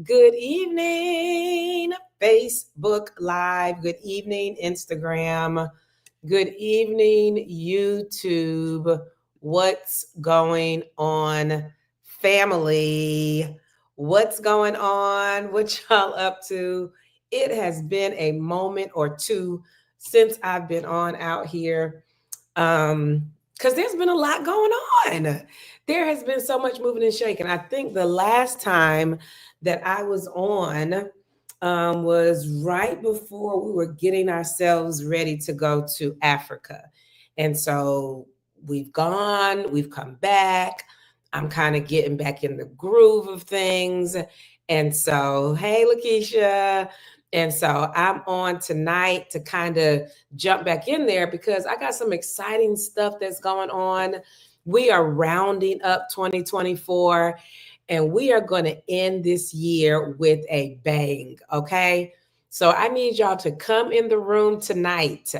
Good evening, Facebook Live. Good evening, Instagram. Good evening, YouTube. What's going on, family? What's going on? What y'all up to? It has been a moment or two since I've been on out here. Because there's been a lot going on. There has been so much moving and shaking. I think the last time that I was on was right before we were getting ourselves ready to go to Africa. And so we've gone, we've come back. I'm kind of getting back in the groove of things. And so, hey, Lakeisha. And so I'm on tonight to kind of jump back in there because I got some exciting stuff that's going on. We are rounding up 2024 and we are going to end this year with a bang. Okay. So I need y'all to come in the room tonight.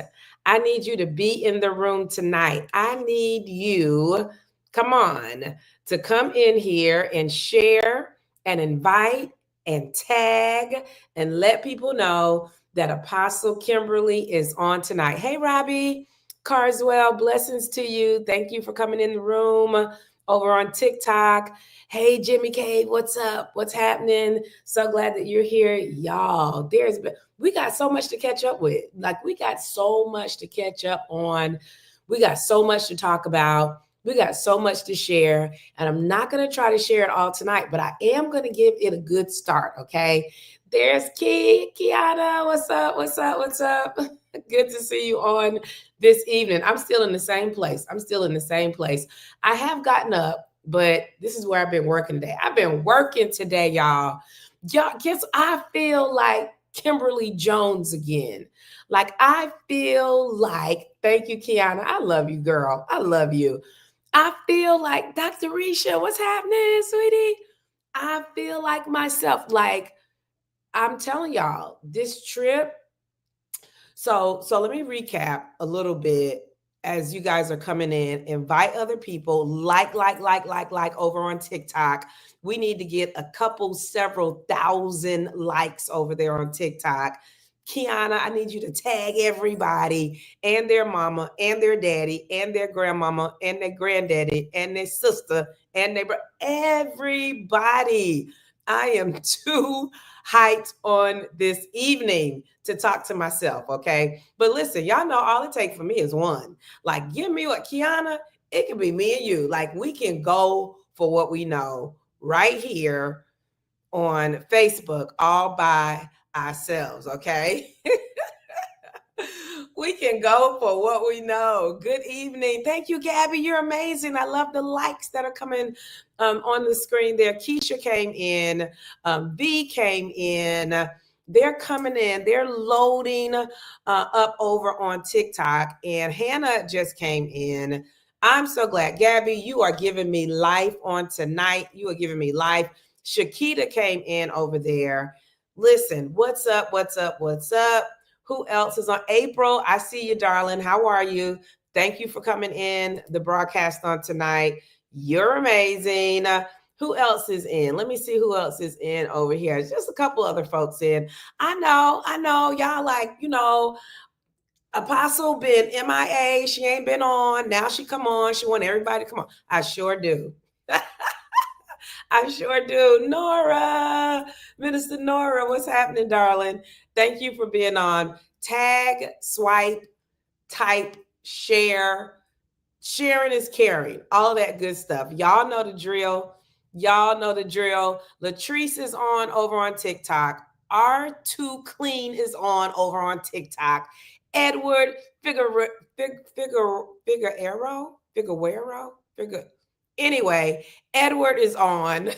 I need you to be in the room tonight. I need you, come on, to come in here and share and invite and tag and let people know that Apostle Kimberly is on tonight. Hey, Robbie Carswell, blessings to you. Thank you for coming in the room over on TikTok. Hey, Jimmy Cave, what's up? What's happening? So glad that you're here. Y'all, we got so much to catch up with. Like, we got so much to catch up on. We got so much to talk about. We got so much to share. And I'm not going to try to share it all tonight, but I am going to give it a good start, okay? There's Kiana. What's up? What's up? What's up? Good to see you on this evening. I'm still in the same place. I have gotten up, but this is where I've been working today. I've been working today, y'all. Y'all, guess I feel like Kimberly Jones again. Like I feel like, thank you, Kiana. I love you, girl. I love you. I feel like Dr. Risha. What's happening, sweetie? I feel like myself. Like I'm telling y'all, this trip. So let me recap a little bit as you guys are coming in. Invite other people, like over on TikTok. We need to get several thousand likes over there on TikTok. Kiana, I need you to tag everybody and their mama and their daddy and their grandmama and their granddaddy and their sister and everybody. I am too hyped on this evening to talk to myself, okay? But listen, y'all know all it takes for me is one. Like, give me what, Kiana, it can be me and you. Like, we can go for what we know right here on Facebook all by ourselves, okay? We can go for what we know. Good evening. Thank you, Gabby. You're amazing. I love the likes that are coming on the screen there. Keisha came in. V came in. They're coming in. They're loading up over on TikTok. And Hannah just came in. I'm so glad. Gabby, you are giving me life on tonight. You are giving me life. Shakita came in over there. Listen, what's up? What's up? What's up? Who else is on? April, I see you, darling. How are you? Thank you for coming in the broadcast on tonight. You're amazing. Who else is in? Let me see who else is in over here. Just a couple other folks in. I know. Y'all like, Apostle been MIA. She ain't been on. Now she come on. She want everybody to come on. I sure do. I sure do. Nora, Minister Nora, what's happening, darling? Thank you for being on. Tag, swipe, type, share. Sharing is caring. All that good stuff. Y'all know the drill. Latrice is on over on TikTok. R2 Clean is on over on TikTok. Edward Figueroa. Anyway, Edward is on.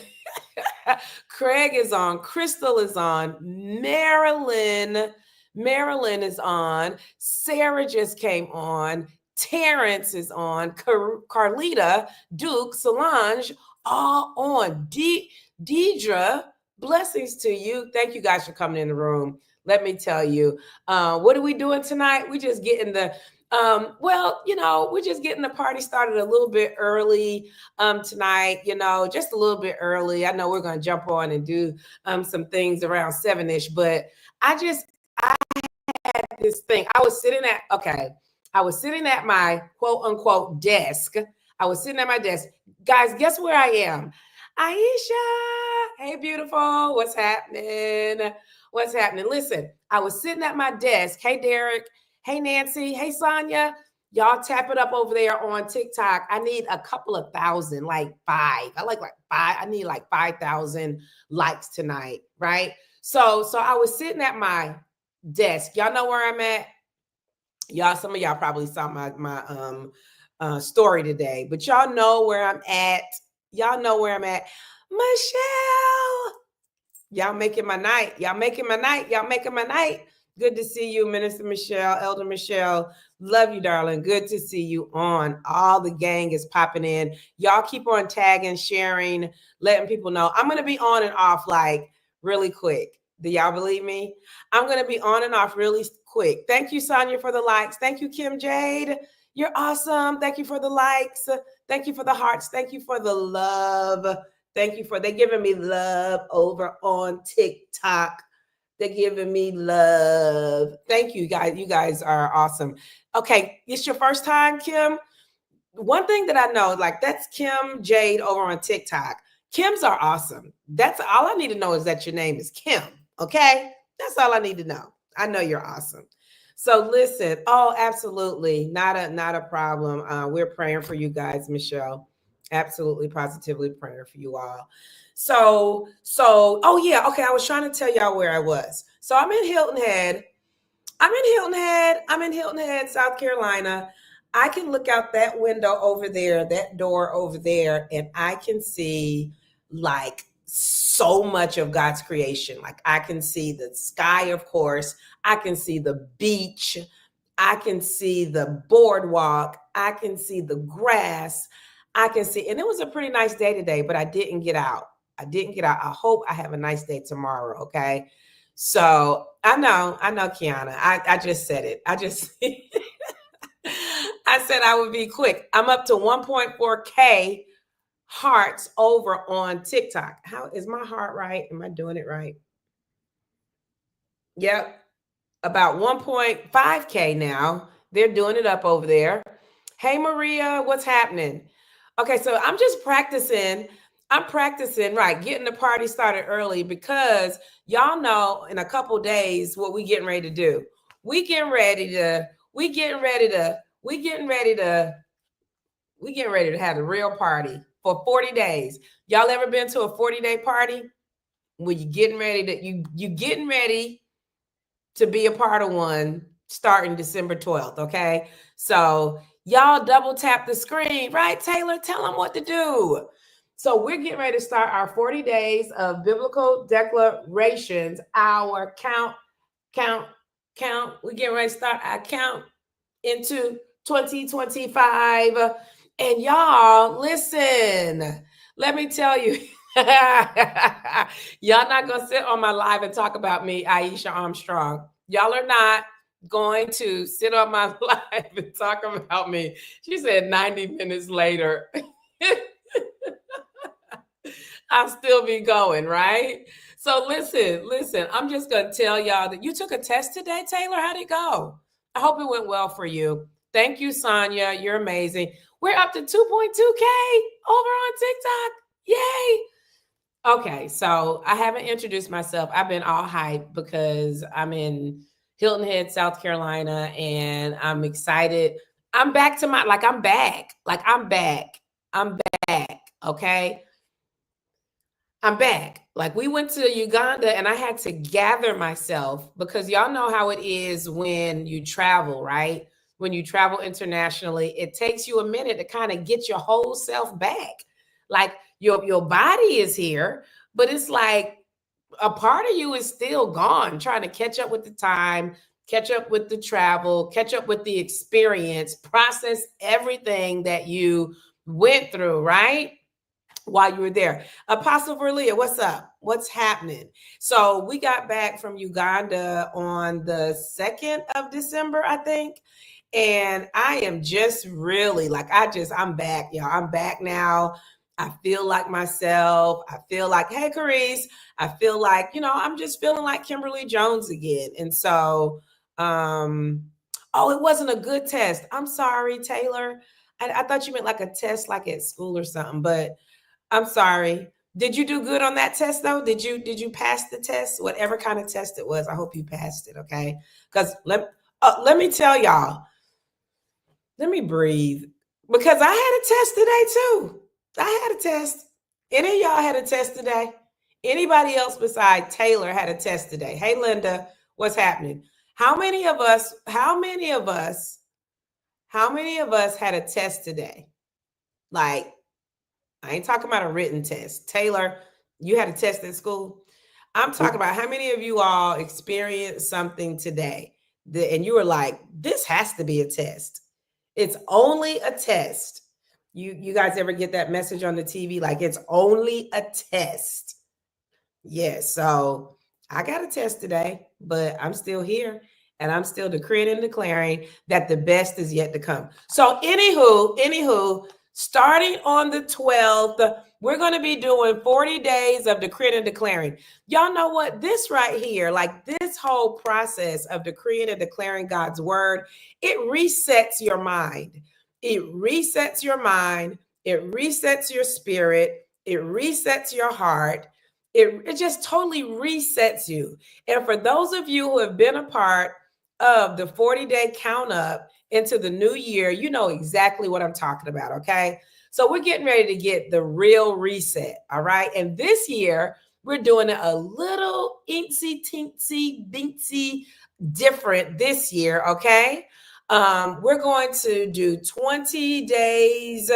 Craig is on. Crystal is on. Marilyn is on. Sarah just came on. Terrence is on. Carlita, Duke, Solange, all on. Deidre, blessings to you. Thank you guys for coming in the room. Let me tell you, what are we doing tonight? We just getting Well, we're just getting the party started a little bit early tonight, just a little bit early. I know we're going to jump on and do some things around 7-ish, but I had this thing. I was sitting at my quote unquote desk. I was sitting at my desk. Guys, guess where I am? Aisha, hey, beautiful. What's happening? What's happening? Listen, I was sitting at my desk. Hey, Derek. Hey, Nancy. Hey, Sonia. Y'all tap it up over there on TikTok. I need a couple of thousand, like 5. I like five. I need like 5,000 likes tonight, right? So I was sitting at my desk. Y'all know where I'm at? Y'all, some of y'all probably saw my story today, but y'all know where I'm at. Y'all know where I'm at. Michelle, y'all making my night. Y'all making my night. Y'all making my night. Good to see you, Minister Michelle, Elder Michelle. Love you, darling. Good to see you on. All the gang is popping in. Y'all keep on tagging, sharing, letting people know. I'm going to be on and off like really quick. Do y'all believe me? I'm going to be on and off really quick. Thank you, Sonia, for the likes. Thank you, Kim Jade. You're awesome. Thank you for the likes. Thank you for the hearts. Thank you for the love. Thank you for they're giving me love over on TikTok. They're giving me love. Thank you, guys. You guys are awesome. Okay, it's your first time, Kim. One thing that I know, like that's Kim Jade over on TikTok. Kims are awesome. That's all I need to know is that your name is Kim. Okay, that's all I need to know. I know you're awesome. So listen. Oh, absolutely, not a problem. We're praying for you guys, Michelle. Absolutely, positively praying for you all. So, oh yeah, okay. I was trying to tell y'all where I was. So I'm in Hilton Head. I'm in Hilton Head, South Carolina. I can look out that window over there, that door over there, and I can see like so much of God's creation. Like I can see the sky, of course. I can see the beach. I can see the boardwalk. I can see the grass. I can see, and it was a pretty nice day today, but I didn't get out. I didn't get out. I hope I have a nice day tomorrow. Okay. So I know, Kiana. I just said it. I said I would be quick. I'm up to 1.4K hearts over on TikTok. How is my heart right? Am I doing it right? Yep. About 1.5K now. They're doing it up over there. Hey, Maria, what's happening? Okay, so I'm just practicing. I'm practicing, right, getting the party started early because y'all know in a couple days what we getting ready to do. We getting ready to have a real party for 40 days. Y'all ever been to a 40-day party? When you getting ready to be a part of one starting December 12th, okay? So y'all double tap the screen, right, Taylor? Tell them what to do. So we're getting ready to start our 40 days of biblical declarations, our count. We're getting ready to start our count into 2025. And y'all, listen, let me tell you, y'all not going to sit on my live and talk about me, Aisha Armstrong. Y'all are not going to sit on my live and talk about me. She said 90 minutes later. I'll still be going, right? So listen, I'm just going to tell y'all that you took a test today, Taylor. How'd it go? I hope it went well for you. Thank you, Sonia. You're amazing. We're up to 2.2K over on TikTok. Yay. Okay, so I haven't introduced myself. I've been all hyped because I'm in Hilton Head, South Carolina, and I'm excited. I'm back. I'm back. I'm back. Okay. I'm back. Like we went to Uganda and I had to gather myself because y'all know how it is when you travel, right? When you travel internationally, it takes you a minute to kind of get your whole self back. Like your body is here, but it's like a part of you is still gone, trying to catch up with the time, catch up with the travel, catch up with the experience, process everything that you went through, right? While you were there. Apostle Verlia, what's up? What's happening? So we got back from Uganda on the 2nd of December, I think. And I am just really like, I'm back, y'all. I'm back now. I feel like myself. I feel like, hey, Carice, I feel like, I'm just feeling like Kimberly Jones again. And so, oh, it wasn't a good test. I'm sorry, Taylor. I thought you meant like a test like at school or something, but I'm sorry. Did you do good on that test though? Did you pass the test? Whatever kind of test it was, I hope you passed it, okay? Because let me tell y'all, let me breathe. Because I had a test today too. I had a test. Any of y'all had a test today? Anybody else besides Taylor had a test today? Hey Linda, what's happening? How many of us had a test today? Like, I ain't talking about a written test. Taylor, you had a test at school? I'm talking about how many of you all experienced something today and you were like, this has to be a test. It's only a test. You guys ever get that message on the TV? Like, it's only a test. Yes. So I got a test today, but I'm still here and I'm still decreeing and declaring that the best is yet to come. So anywho, starting on the 12th, we're going to be doing 40 days of decreeing and declaring. Y'all know what? This right here, like this whole process of decreeing and declaring God's word, it resets your mind. It resets your mind. It resets your spirit. It resets your heart. It just totally resets you. And for those of you who have been a part of the 40-day count up into the new year, you know exactly what I'm talking about, okay? So we're getting ready to get the real reset, all right? And this year, we're doing it a little incy, teensy, bincy different this year, okay? We're going to do 20 days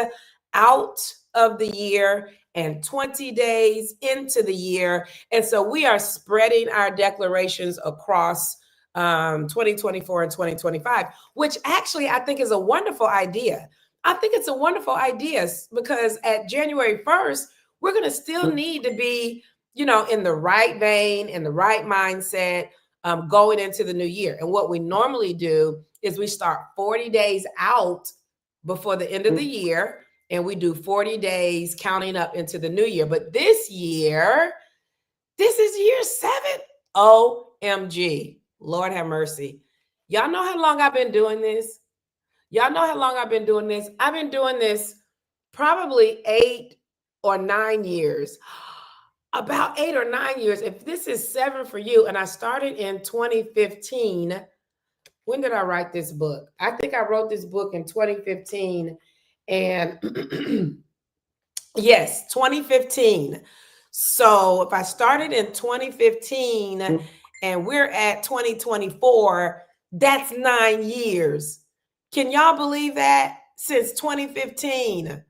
out of the year and 20 days into the year. And so we are spreading our declarations across 2024 and 2025, which actually I think is a wonderful idea. I think it's a wonderful idea because at January 1st, we're going to still need to be, in the right vein, in the right mindset, going into the new year. And what we normally do is we start 40 days out before the end of the year. And we do 40 days counting up into the new year. But this year, this is year 7. OMG. Lord have mercy. Y'all know how long I've been doing this? I've been doing this probably 8 or 9 years. About 8 or 9 years. If this is 7 for you, and I started in 2015. When did I write this book? I think I wrote this book in 2015. And yes, 2015. So if I started in 2015 and we're at 2024, that's 9 years. Can y'all believe that? Since 2015.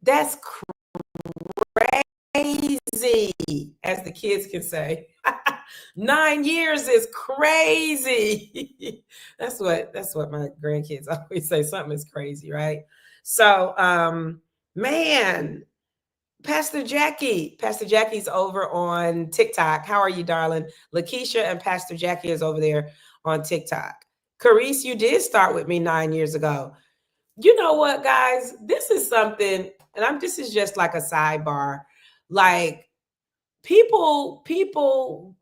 That's crazy, as the kids can say. 9 years is crazy. That's what my grandkids always say. Something is crazy, right? So, man, Pastor Jackie's over on TikTok. How are you, darling? Lakeisha and Pastor Jackie is over there on TikTok. Carice, you did start with me 9 years ago. You know what, guys? This is something, and this is just like a sidebar. Like, people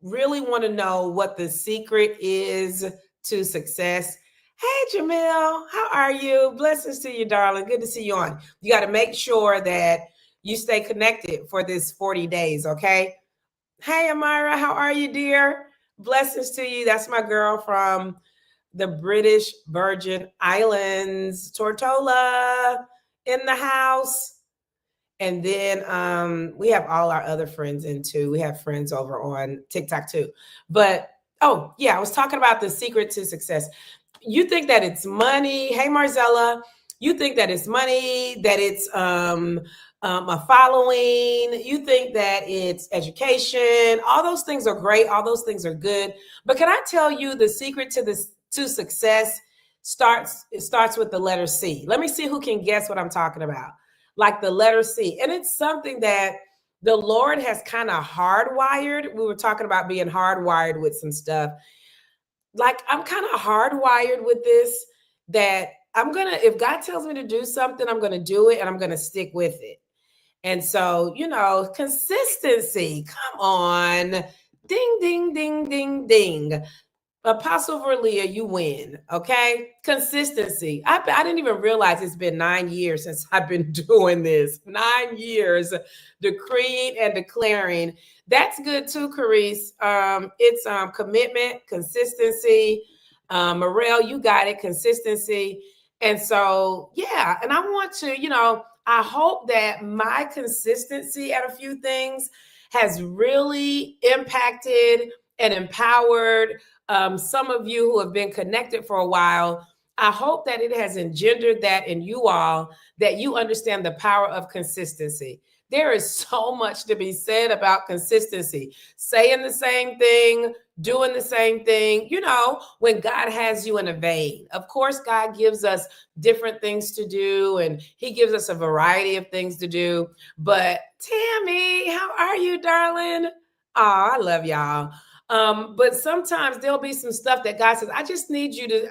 really want to know what the secret is to success. Hey, Jamil, how are you? Blessings to you, darling. Good to see you on. You got to make sure that you stay connected for this 40 days, okay? Hey, Amira, how are you, dear? Blessings to you. That's my girl from the British Virgin Islands. Tortola in the house. And then we have all our other friends in too. We have friends over on TikTok too. But, oh, yeah, I was talking about the secret to success. You think that it's money. Hey, Marcella. You think that it's money, that it's a following. You think that it's education. All those things are great. All those things are good. But can I tell you the secret to success starts with the letter C. Let me see who can guess what I'm talking about. Like the letter C. And it's something that the Lord has kind of hardwired. We were talking about being hardwired with some stuff. like I'm kind of hardwired with this, that if God tells me to do something, I'm gonna do it and I'm gonna stick with it. And so, consistency, come on. Ding, ding, ding, ding, ding. Apostle Verlia, you win. Okay. Consistency. I didn't even realize it's been 9 years since I've been doing this. 9 years decreeing and declaring. That's good too, Carice. It's commitment, consistency. Morel, you got it. Consistency. And so, yeah. And I want to, I hope that my consistency at a few things has really impacted and empowered some of you who have been connected for a while. I hope that it has engendered that in you all, that you understand the power of consistency. There is so much to be said about consistency. Saying the same thing, doing the same thing, when God has you in a vein. Of course, God gives us different things to do, and He gives us a variety of things to do. But Tammy, how are you, darling? Oh, I love y'all. But sometimes there'll be some stuff that God says, I just need you to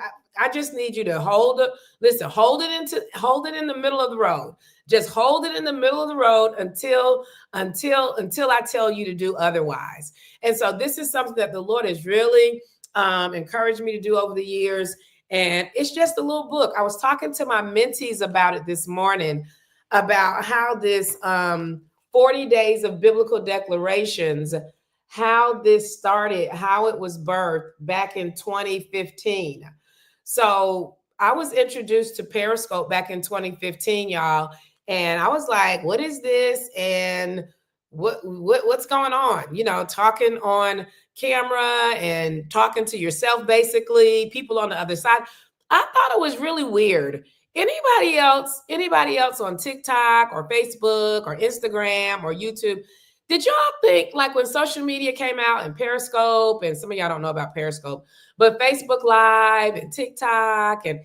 hold it. Listen, hold it in the middle of the road. Just hold it in the middle of the road until I tell you to do otherwise. And so this is something that the Lord has really encouraged me to do over the years. And it's just a little book. I was talking to my mentees about it this morning, about how this 40 days of biblical declarations, how this started, how it was birthed back in 2015. So I was introduced to Periscope back in 2015, y'all. And I was like, what is this? And what's going on? Talking on camera and talking to yourself, basically, people on the other side. I thought it was really weird. Anybody else on TikTok or Facebook or Instagram or YouTube, did y'all think, like, when social media came out and Periscope, and some of y'all don't know about Periscope, but Facebook Live and TikTok, and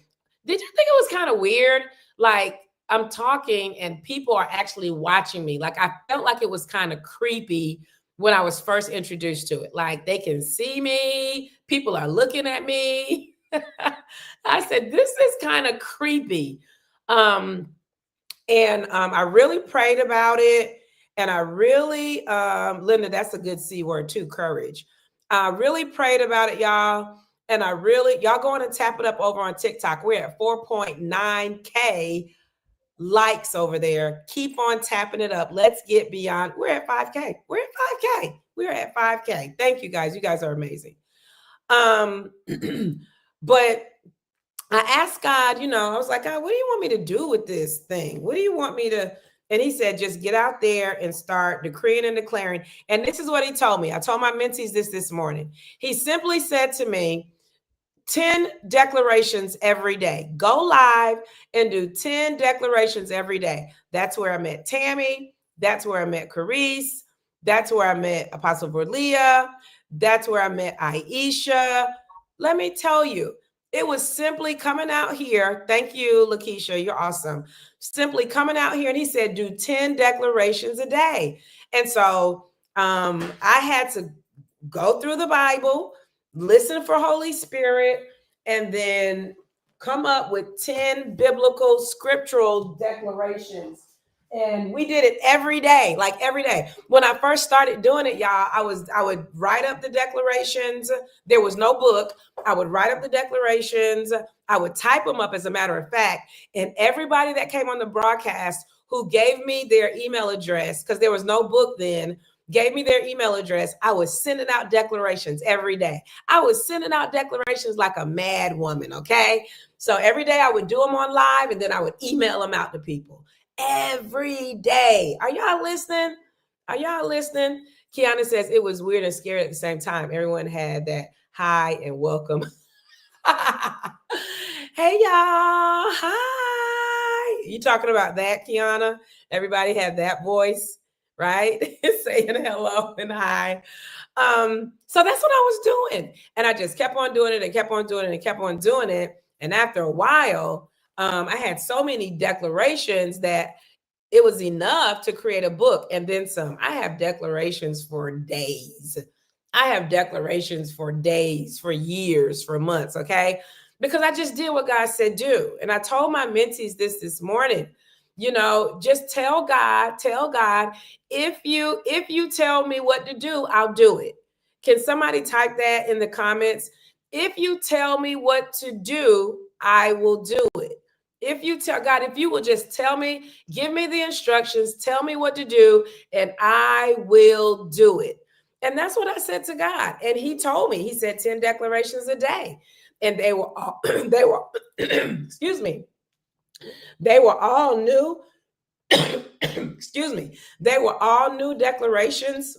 did you think it was kind of weird? Like, I'm talking and people are actually watching me. Like, I felt like it was kind of creepy when I was first introduced to it. Like, they can see me, people are looking at me. I said, this is kind of creepy. And I really prayed about it. And I really, Linda, that's a good C word too, courage. I really prayed about it, y'all. And y'all go on and tap it up over on TikTok. We're at 4.9K likes over there. Keep on tapping it up. Let's get beyond. We're at 5K. We're at 5K. We're at 5K. Thank you guys. You guys are amazing. But I asked God, I was like, God, what do you want me to do with this thing? What do you want me to? And He said, just get out there and start decreeing and declaring. And this is what He told me. I told my mentees this morning. He simply said to me, 10 declarations every day. Go live and do 10 declarations every day. That's where I met Tammy. That's where I met Carice. That's where I met Apostle Verlia. That's where I met Aisha. Let me tell you, it was simply coming out here. Thank you, Lakeisha. You're awesome. Simply coming out here. And he said, do 10 declarations a day. And so I had to go through the Bible, listen for Holy Spirit, and then come up with 10 biblical scriptural declarations. And we did it every day, like every day. When I first started doing it, y'all, I would write up the declarations. There was no book. I would write up the declarations. I would type them up, as a matter of fact. And everybody that came on the broadcast who gave me their email address, because there was no book then, gave me their email address, I was sending out declarations every day. I was sending out declarations like a mad woman, okay? So every day I would do them on live, and then I would email them out to people. Every day. Are y'all listening? Are y'all listening? Kiana says it was weird and scary at the same time. Everyone had that hi and welcome. Hey, y'all. Hi. You talking about that, Kiana? Everybody had that voice, right? Saying hello and hi. So that's what I was doing. And I just kept on doing it and kept on doing it and kept on doing it. And after a while, I had so many declarations that it was enough to create a book and then some. I have declarations for days. I have declarations for days, for years, for months, okay? Because I just did what God said do. And I told my mentees this morning, just tell God, if you tell me what to do, I'll do it. Can somebody type that in the comments? If you tell me what to do, I will do it. If you tell God, if you will just tell me, give me the instructions, tell me what to do, and I will do it. And that's what I said to God. And he told me, he said 10 declarations a day. And they were all, excuse me, they were all new. Excuse me. They were all new declarations,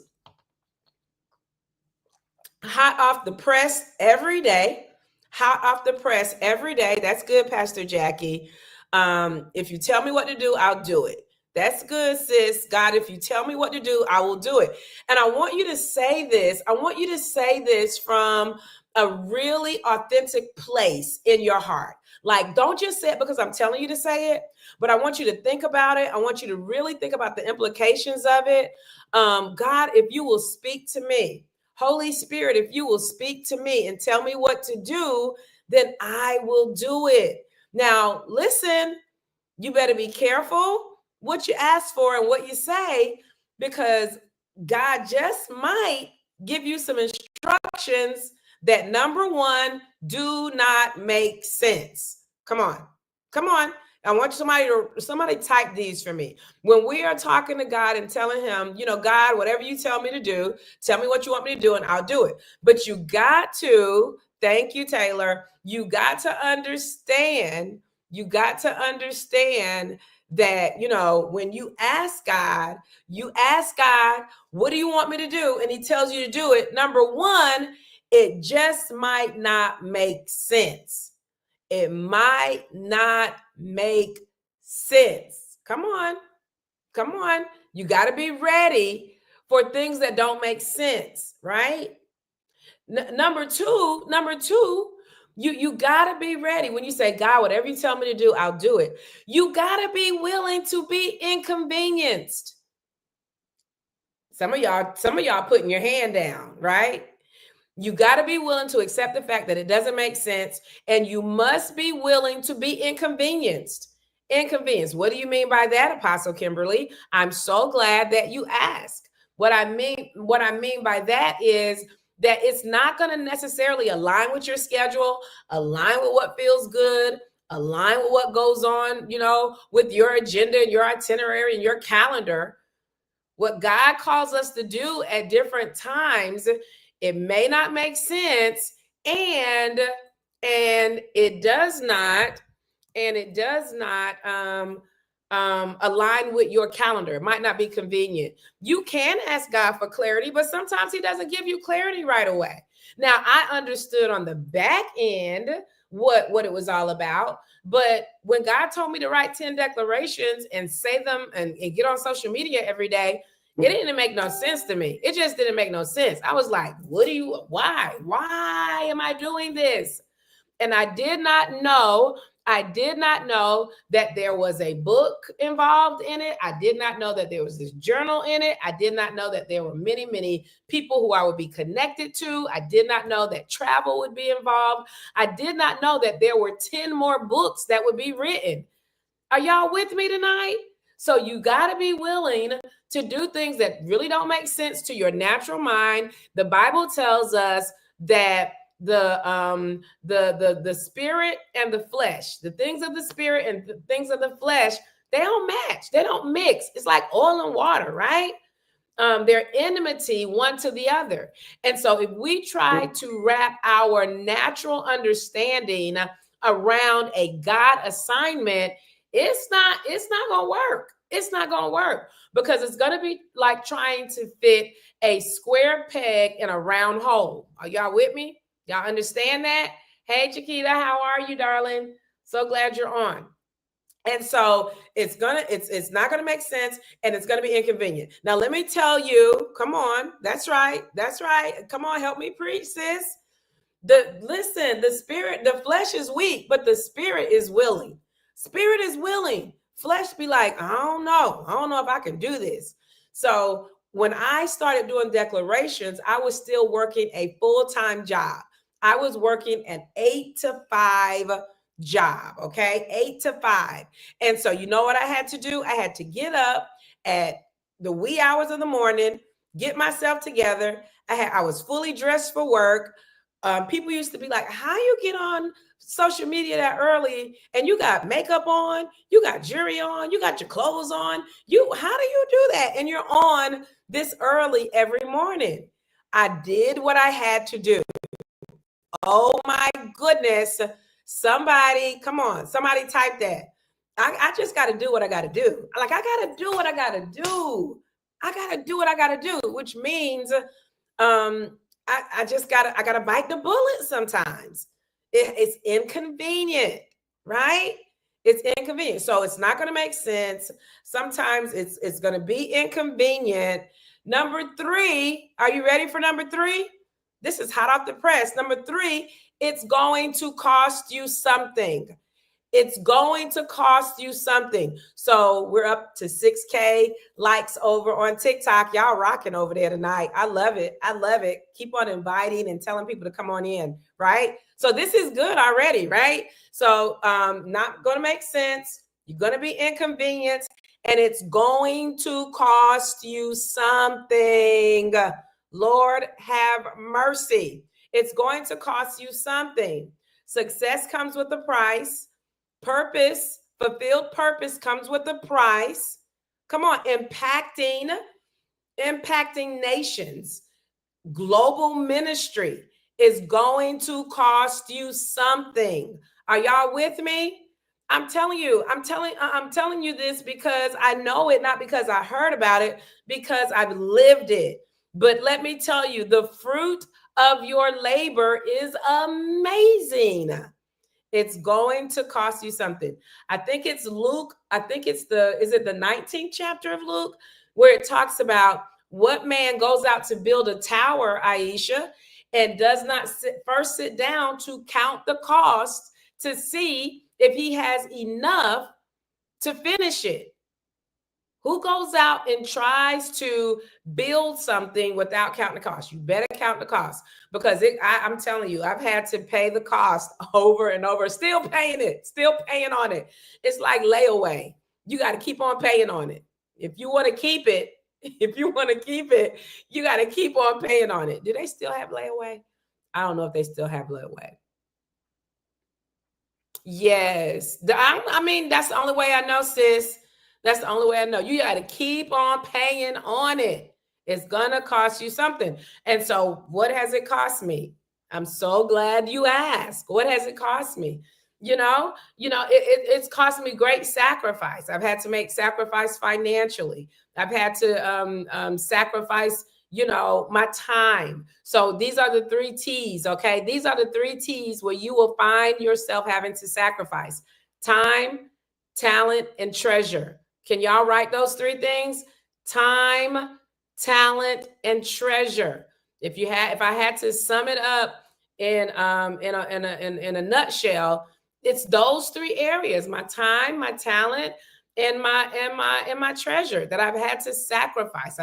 hot off the press every day. Hot off the press every day. That's good, Pastor Jackie. If you tell me what to do, I'll do it. That's good, sis. God, if you tell me what to do, I will do it. And I want you to say this. I want you to say this from a really authentic place in your heart. Like, don't just say it because I'm telling you to say it, but I want you to think about it. I want you to really think about the implications of it. God, if you will speak to me, Holy Spirit, if you will speak to me and tell me what to do, then I will do it. Now, listen, you better be careful what you ask for and what you say, because God just might give you some instructions that, number one, do not make sense. Come on. I want somebody type these for me. When we are talking to God and telling him, God, whatever you tell me to do, tell me what you want me to do and I'll do it. But you got to, thank you, Taylor, you got to understand that, when you ask God, what do you want me to do? And he tells you to do it. Number one, it just might not make sense. It might not make sense. Come on. You got to be ready for things that don't make sense, right? Number two, you got to be ready. When you say, God, whatever you tell me to do, I'll do it. You got to be willing to be inconvenienced. Some of y'all putting your hand down, right? You got to be willing to accept the fact that it doesn't make sense, and you must be willing to be inconvenienced. What do you mean by that, Apostle Kimberly? I'm so glad that you asked. What I mean by that is that it's not going to necessarily align with your schedule, align with what feels good, align with what goes on, with your agenda and your itinerary and your calendar. What God calls us to do at different times, it may not make sense, and it does not align with your calendar. It might not be convenient. You can ask God for clarity, but sometimes he doesn't give you clarity right away. Now, I understood on the back end what it was all about, but when God told me to write 10 declarations and say them and get on social media every day, it didn't make no sense to me. It just didn't make no sense. I was like, why am I doing this? And I did not know that there was a book involved in it. I did not know that there was this journal in it. I did not know that there were many, many people who I would be connected to. I did not know that travel would be involved. I did not know that there were 10 more books that would be written. Are y'all with me tonight? So you got to be willing to do things that really don't make sense to your natural mind. The Bible tells us that the spirit and the flesh, the things of the spirit and the things of the flesh, they don't match. They don't mix. It's like oil and water, right? They're enmity one to the other. And so if we try to wrap our natural understanding around a God assignment, it's not going to work. It's not going to work, because it's going to be like trying to fit a square peg in a round hole. Are y'all with me? Y'all understand that? Hey, Chiquita, how are you, darling? So glad you're on. And so it's not going to make sense, and it's going to be inconvenient. Now, let me tell you, come on. That's right. Come on, help me preach, sis. The flesh is weak, but the spirit is willing. Spirit is willing. Flesh be like, I don't know if I can do this. So when I started doing declarations, I was still working a full-time job. I was working an 8 to 5 job, okay? 8 to 5. And so you know what I had to do? I had to get up at the wee hours of the morning, get myself together. I was fully dressed for work. People used to be like, how you get on social media that early and you got makeup on, you got jewelry on, you got your clothes on. How do you do that? And you're on this early every morning. I did what I had to do. Oh my goodness. Somebody, come on, somebody type that. I just got to do what I got to do. Like, I got to do what I got to do. I got to do what I got to do, which means I just I gotta bite the bullet sometimes. It's inconvenient, right? It's inconvenient. So it's not gonna make sense. Sometimes it's gonna be inconvenient. Number 3, are you ready for number 3? This is hot off the press. Number 3, it's going to cost you something. It's going to cost you something. So we're up to 6K likes over on TikTok. Y'all rocking over there tonight. I love it. I love it. Keep on inviting and telling people to come on in, right? So this is good already, right? So not going to make sense. You're going to be inconvenienced, and it's going to cost you something. Lord have mercy. It's going to cost you something. Success comes with a price. Purpose, fulfilled purpose comes with a price. Come on, impacting nations. Global ministry is going to cost you something. Are y'all with me? I'm telling you this because I know it, not because I heard about it, because I've lived it. But let me tell you, the fruit of your labor is amazing. It's going to cost you something. I think it's Luke. I think it's is it the 19th chapter of Luke, where it talks about what man goes out to build a tower, Aisha, and does not first sit down to count the cost to see if he has enough to finish it. Who goes out and tries to build something without counting the cost? You better count the cost, because I'm telling you, I've had to pay the cost over and over, still paying on it. It's like layaway. You got to keep on paying on it. If you want to keep it, you got to keep on paying on it. Do they still have layaway? I don't know if they still have layaway. Yes. I mean, that's the only way I know, sis. That's the only way I know. You got to keep on paying on it. It's going to cost you something. And so what has it cost me? I'm so glad you asked. What has it cost me? It's cost me great sacrifice. I've had to make sacrifice financially. I've had to sacrifice, my time. So these are the 3 T's, okay? These are the 3 T's where you will find yourself having to sacrifice: time, talent, and treasure. Can y'all write those 3 things? Time, talent, and treasure. If I had to sum it up in a nutshell, it's those 3 areas: my time, my talent, and my treasure that I've had to sacrifice.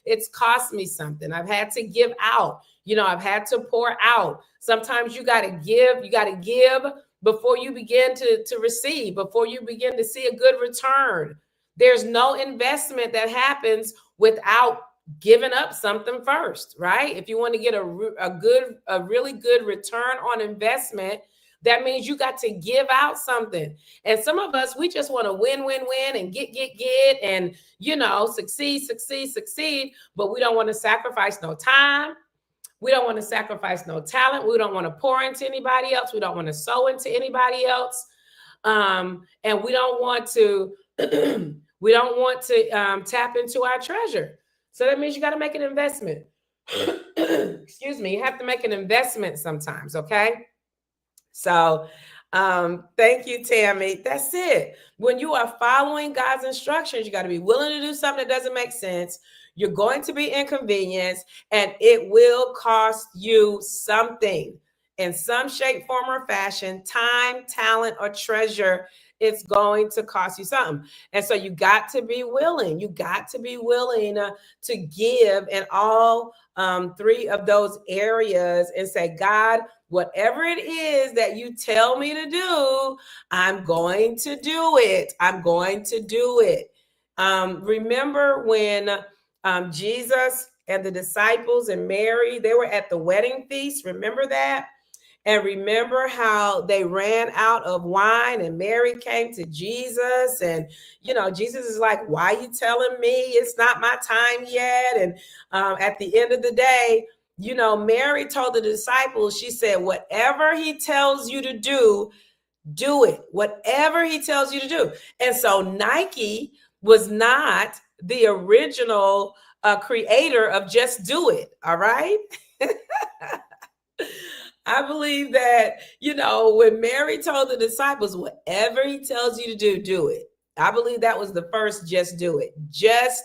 It's cost me something. I've had to give out. I've had to pour out. Sometimes you got to give before you begin to receive, before you begin to see a good return. There's no investment that happens without giving up something first, right? If you want to get a really good return on investment, that means you got to give out something. And some of us, we just want to win and get and, succeed, but we don't want to sacrifice no time. We don't want to sacrifice no talent. We don't want to pour into anybody else. We don't want to sow into anybody else. And we don't want to tap into our treasure. So that means you got to make an investment. Excuse me. You have to make an investment sometimes. Okay. So thank you, Tammy. That's it. When you are following God's instructions, you got to be willing to do something that doesn't make sense. You're going to be inconvenienced, and it will cost you something in some shape, form, or fashion. Time, talent, or treasure it's going to cost you something. And so you got to be willing. You got to be willing to give in all three of those areas and say, God, whatever it is that you tell me to do, I'm going to do it. I'm going to do it. Remember when Jesus and the disciples and Mary, they were at the wedding feast. Remember that? And remember how they ran out of wine and Mary came to Jesus. And, Jesus is like, why are you telling me it's not my time yet? And at the end of the day, Mary told the disciples, she said, whatever he tells you to do it. Whatever he tells you to do. And so Nike was not the original creator of Just Do It. All right. I believe that, when Mary told the disciples, whatever he tells you to do it. I believe that was the first Just Do It. Just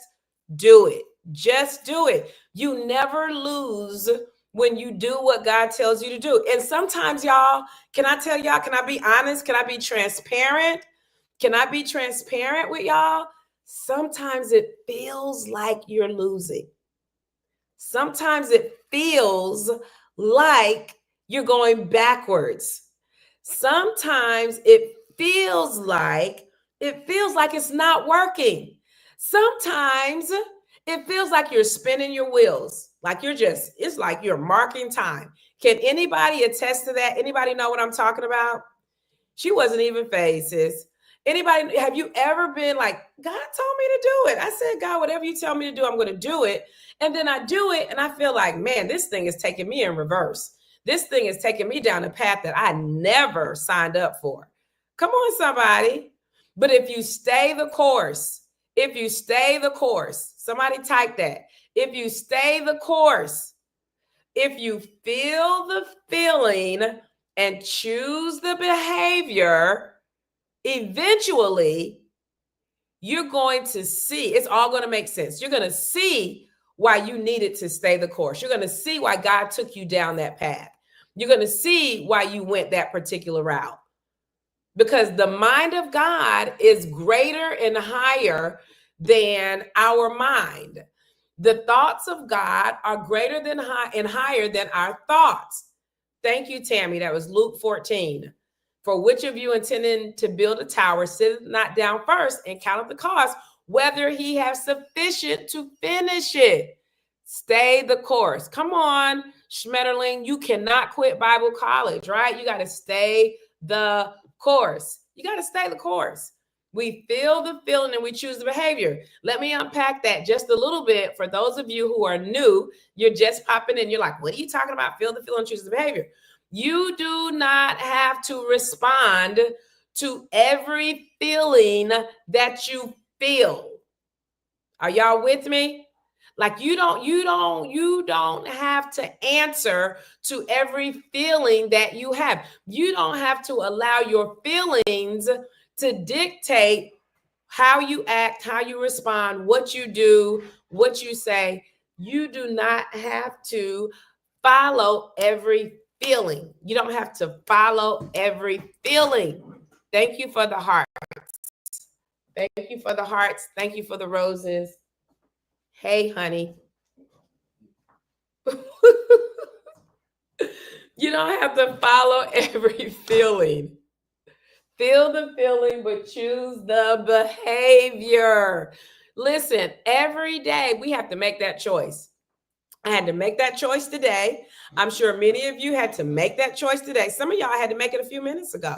do it. Just do it. You never lose when you do what God tells you to do. And sometimes, y'all, can I tell y'all, can I be honest? Can I be transparent? Can I be transparent with y'all? Sometimes it feels like you're losing. Sometimes it feels like you're going backwards. Sometimes it feels like it's not working. Sometimes it feels like you're spinning your wheels, like it's like you're marking time. Can anybody attest to that? Anybody know what I'm talking about? She wasn't even phased, sis. Anybody, have you ever been like, God told me to do it? I said, God, whatever you tell me to do, I'm going to do it. And then I do it and I feel like, man, this thing is taking me in reverse. This thing is taking me down a path that I never signed up for. Come on, somebody. But if you stay the course, somebody type that. If you stay the course, if you feel the feeling and choose the behavior, eventually you're going to see, it's all going to make sense. You're going to see why you needed to stay the course. You're going to see why God took you down that path. You're going to see why you went that particular route. Because the mind of God is greater and higher than our mind. The thoughts of God are greater than and higher than our thoughts. Thank you, Tammy. That was Luke 14. For which of you intending to build a tower, sit not down first and count up the cost, whether he has sufficient to finish it. Stay the course. Come on, Schmetterling. You cannot quit Bible college, right? You got to stay the course. You got to stay the course. We feel the feeling and we choose the behavior. Let me unpack that just a little bit for those of you who are new. You're just popping in. You're like, what are you talking about? Feel the feeling, choose the behavior. You do not have to respond to every feeling that you feel. Are y'all with me? Like you don't have to answer to every feeling that you have. You don't have to allow your feelings to dictate how you act, how you respond, what you do, what you say. You do not have to follow every feeling. You don't have to follow every feeling. Thank you for the hearts. Thank you for the hearts. Thank you for the roses. Hey, honey. You don't have to follow every feeling. Feel the feeling, but choose the behavior. Listen, every day we have to make that choice. I had to make that choice today. I'm sure many of you had to make that choice today. Some of y'all had to make it a few minutes ago.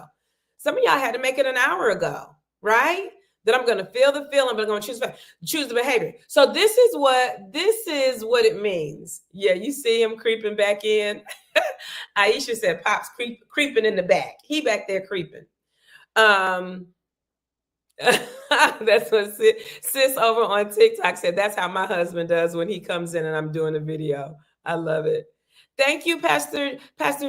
Some of y'all had to make it an hour ago, right? That I'm going to feel the feeling, but I'm going to choose the behavior. So this is what it means. Yeah, you see him creeping back in. Aisha said, Pop's creeping in the back. He back there creeping. That's what sis over on TikTok said. That's how my husband does when he comes in and I'm doing a video. I love it. Thank you, Pastor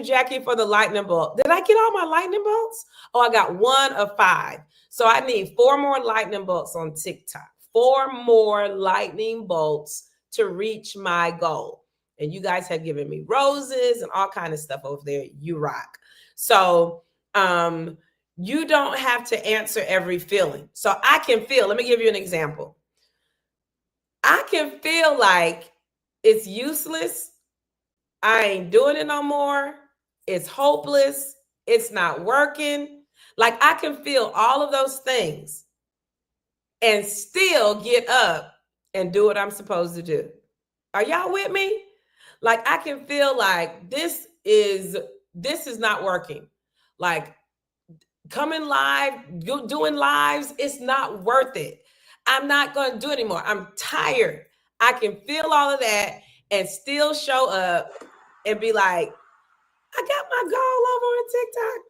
Jackie, for the lightning bolt. Did I get all my lightning bolts? Oh, I got 1 of 5. So I need 4 more lightning bolts on TikTok. 4 more lightning bolts to reach my goal. And you guys have given me roses and all kind of stuff over there. You rock. So You don't have to answer every feeling. So I can feel, let me give you an example. I can feel like it's useless. I ain't doing it no more. It's hopeless. It's not working. Like I can feel all of those things and still get up and do what I'm supposed to do. Are y'all with me? Like I can feel like this is not working. Like coming live, doing lives, it's not worth it. I'm not going to do it anymore. I'm tired. I can feel all of that and still show up and be like, I got my goal over on TikTok.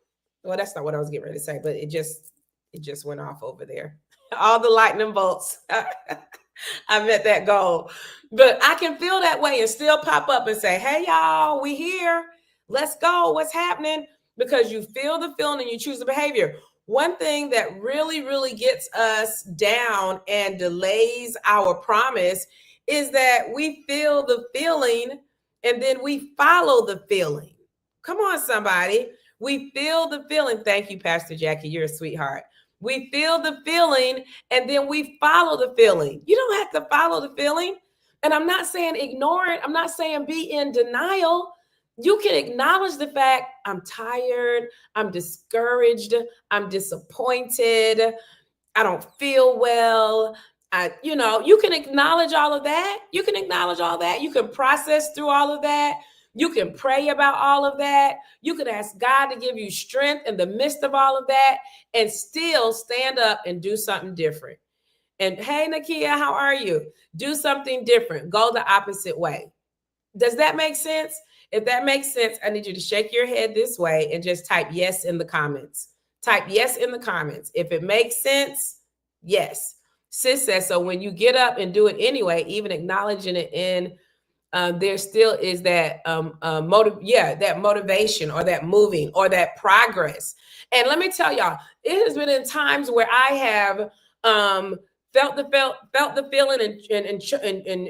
Well, that's not what I was getting ready to say, but it just went off over there. All the lightning bolts. I met that goal. But I can feel that way and still pop up and say, hey, y'all, we here. Let's go. What's happening? Because you feel the feeling and you choose the behavior. One thing that really, really gets us down and delays our promise is that we feel the feeling and then we follow the feeling. Come on, somebody. We feel the feeling. Thank you, Pastor Jackie. You're a sweetheart. We feel the feeling and then we follow the feeling. You don't have to follow the feeling. And I'm not saying ignore it. I'm not saying be in denial. You can acknowledge the fact I'm tired, I'm discouraged, I'm disappointed, I don't feel well. You can acknowledge all of that. You can acknowledge all that. You can process through all of that. You can pray about all of that. You can ask God to give you strength in the midst of all of that and still stand up and do something different. And hey, Nakia, how are you? Do something different. Go the opposite way. Does that make sense? If that makes sense, I need you to shake your head this way and just type yes in the comments. Type yes in the comments. If it makes sense, yes. Sis says, so when you get up and do it anyway, even acknowledging it in, there still is that that motivation or that moving or that progress. And let me tell y'all, it has been in times where I have felt the feeling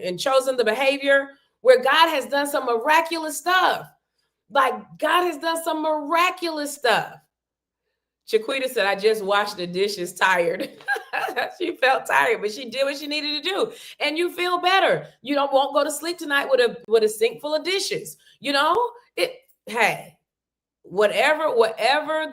and chosen the behavior where God has done some miraculous stuff. Like God has done some miraculous stuff. Chiquita said, I just washed the dishes tired. She felt tired, but she did what she needed to do. And you feel better. You won't go to sleep tonight with a sink full of dishes. Hey, whatever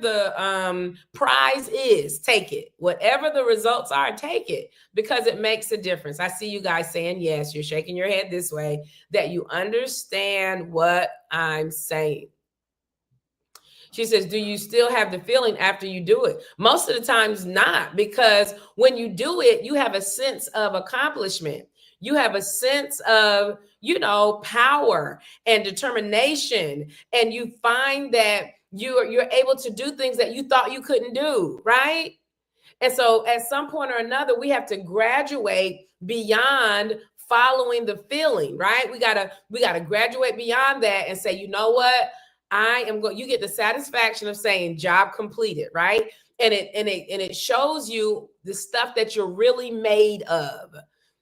the prize is, take it. Whatever the results are, take it, because it makes a difference. I see you guys saying yes. You're shaking your head this way, that you understand what I'm saying. She says, do you still have the feeling after you do it? Most of the times not, because when you do it, you have a sense of accomplishment. You have a sense of, power and determination. And you find that you're able to do things that you thought you couldn't do, right? And so at some point or another, we have to graduate beyond following the feeling, right? We gotta graduate beyond that and say, you know what? You get the satisfaction of saying job completed, right? And it shows you the stuff that you're really made of.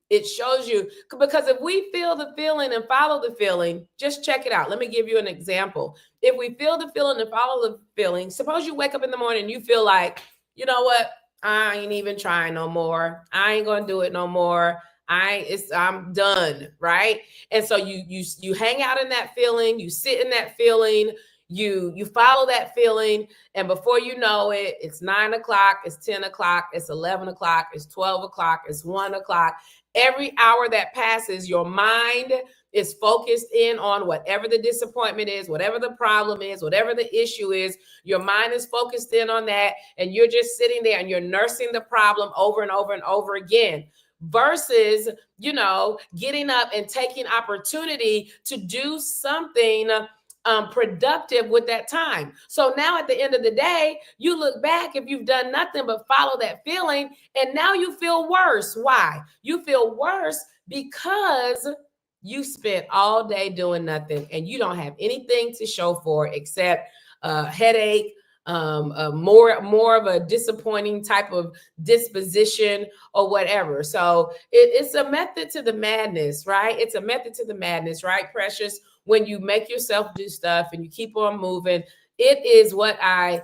It shows you, because if we feel the feeling and follow the feeling, just check it out. Let me give you an example. If we feel the feeling and follow the feeling, suppose you wake up in the morning and you feel like, you know what? I ain't even trying no more. I ain't gonna do it no more. I'm done, right? And so you hang out in that feeling, you sit in that feeling, you follow that feeling, and before you know it, it's 9 o'clock, it's 10 o'clock, it's 11 o'clock, it's 12 o'clock, it's 1 o'clock. Every hour that passes, your mind is focused in on whatever the disappointment is, whatever the problem is, whatever the issue is. Your mind is focused in on that, and you're just sitting there and you're nursing the problem over and over and over again. Versus, getting up and taking opportunity to do something productive with that time. So now at the end of the day, you look back, if you've done nothing but follow that feeling, and now you feel worse. Why? You feel worse because you spent all day doing nothing and you don't have anything to show for it except a headache, more of a disappointing type of disposition or whatever. So it's a method to the madness, right? It's a method to the madness, right, Precious? When you make yourself do stuff and you keep on moving, It is what I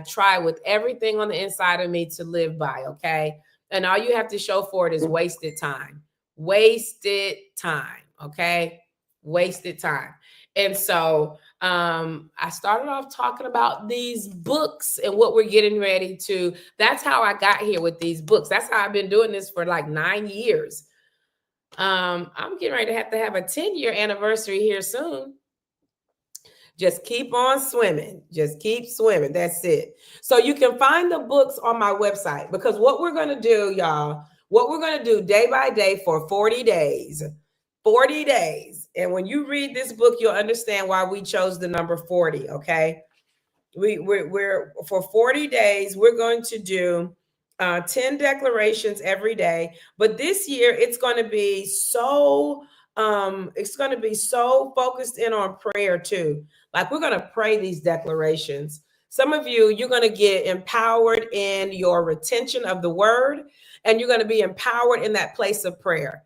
try with everything on the inside of me to live by, okay? And all you have to show for it is wasted time. Wasted time, okay? Wasted time. And so I started off talking about these books and what we're getting ready to. That's how I got here with these books. That's how I've been doing this for like 9 years. I'm getting ready to have a 10-year anniversary here soon. Just keep on swimming. Just keep swimming. That's it. So you can find the books on my website, because what we're going to do, y'all, what we're going to do day by day for 40 days. 40 days. And when you read this book, you'll understand why we chose the number 40, okay? We're for 40 days, we're going to do 10 declarations every day. But this year it's going to be so focused in on prayer too. Like, we're going to pray these declarations. Some of you, you're going to get empowered in your retention of the word, and you're going to be empowered in that place of prayer.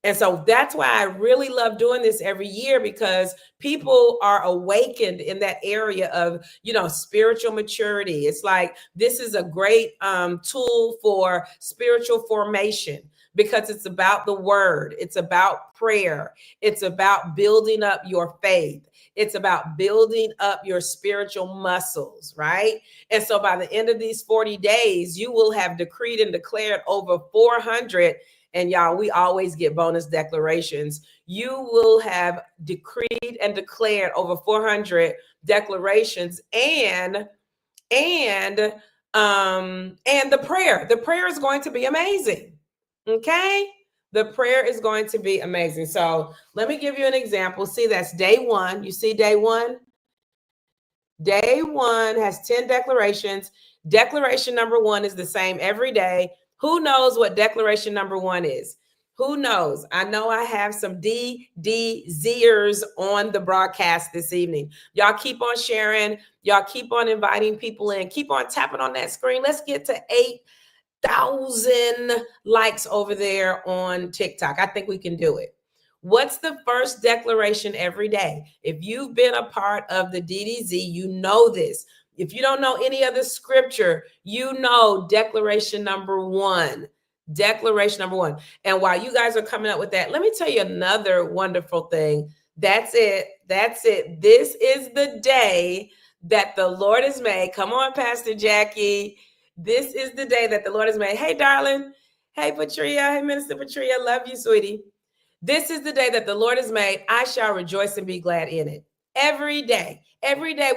And so that's why I really love doing this every year, because people are awakened in that area of, spiritual maturity. It's like, this is a great tool for spiritual formation, because it's about the word. It's about prayer. It's about building up your faith. It's about building up your spiritual muscles, right? And so by the end of these 40 days, you will have decreed and declared over 400. And y'all, we always get bonus declarations. You will have decreed and declared over 400 declarations, and the prayer. The prayer is going to be amazing. Okay? The prayer is going to be amazing. So let me give you an example. See, that's day one. You see day one? Day one has 10 declarations. Declaration number one is the same every day. Who knows what declaration number one is? Who knows? I know I have some DDZers on the broadcast this evening. Y'all keep on sharing. Y'all keep on inviting people in. Keep on tapping on that screen. Let's get to 8,000 likes over there on TikTok. I think we can do it. What's the first declaration every day? If you've been a part of the DDZ, you know this. If you don't know any other scripture, you know declaration number one. Declaration number one. And while you guys are coming up with that, let me tell you another wonderful thing. That's it. That's it. This is the day that the Lord has made. Come on, Pastor Jackie. This is the day that the Lord has made. Hey, darling. Hey, Patria. Hey, Minister Patria. Love you, sweetie. This is the day that the Lord has made. I shall rejoice and be glad in it. Every day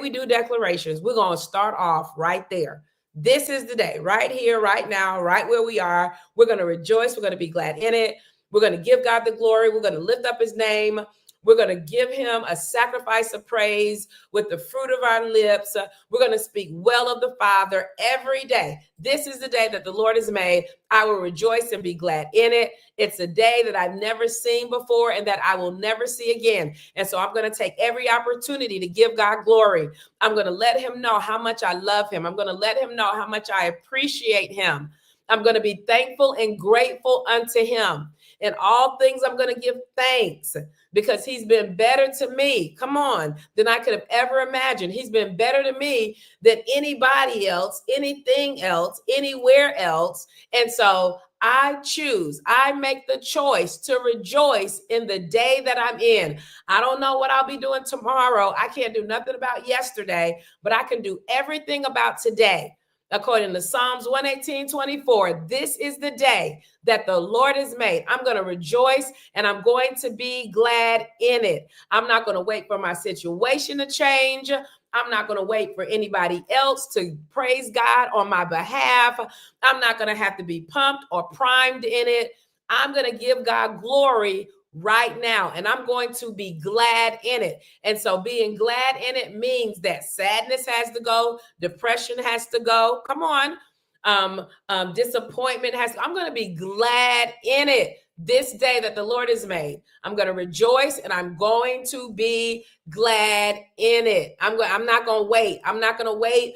we do declarations. We're going to start off right there. This is the day, right here, right now, right where we are. We're going to rejoice. We're going to be glad in it. We're going to give God the glory. We're going to lift up his name. We're going to give him a sacrifice of praise with the fruit of our lips. We're going to speak well of the Father every day. This is the day that the Lord has made. I will rejoice and be glad in it. It's a day that I've never seen before and that I will never see again. And so I'm going to take every opportunity to give God glory. I'm going to let him know how much I love him. I'm going to let him know how much I appreciate him. I'm going to be thankful and grateful unto him. In all things, I'm going to give thanks, because he's been better to me, come on, than I could have ever imagined. He's been better to me than anybody else, anything else, anywhere else. And so I make the choice to rejoice in the day that I'm in. I don't know what I'll be doing tomorrow. I can't do nothing about yesterday, but I can do everything about today. According to Psalms 118:24, this is the day that the Lord has made. I'm going to rejoice and I'm going to be glad in it. I'm not going to wait for my situation to change. I'm not going to wait for anybody else to praise God on my behalf. I'm not going to have to be pumped or primed in it. I'm going to give God glory right now, and I'm going to be glad in it. And so being glad in it means that sadness has to go, depression has to go. Come on. Disappointment I'm going to be glad in it. This day that the Lord has made, I'm going to rejoice and I'm going to be glad in it. I'm not going to wait. I'm not going to wait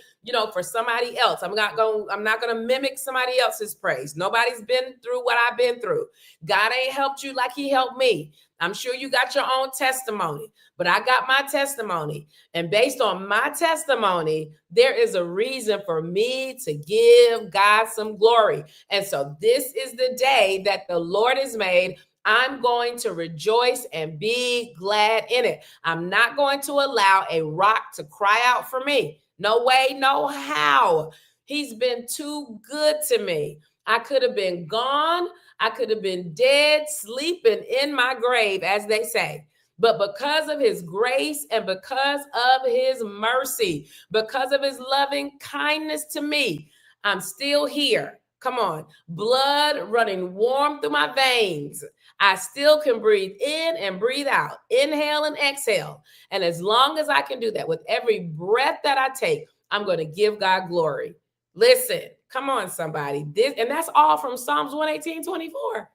for somebody else. I'm not going to mimic somebody else's praise. Nobody's been through what I've been through. God ain't helped you like he helped me. I'm sure you got your own testimony, but I got my testimony. And based on my testimony, there is a reason for me to give God some glory. And so this is the day that the Lord has made. I'm going to rejoice and be glad in it. I'm not going to allow a rock to cry out for me. No way, no how. He's been too good to me. I could have been gone. I could have been dead, sleeping in my grave, as they say. But because of his grace and because of his mercy, because of his loving kindness to me, I'm still here. Come on. Blood running warm through my veins. I still can breathe in and breathe out, inhale and exhale. And as long as I can do that, with every breath that I take, I'm going to give God glory. Listen, come on, somebody. And that's all from Psalms 118:24.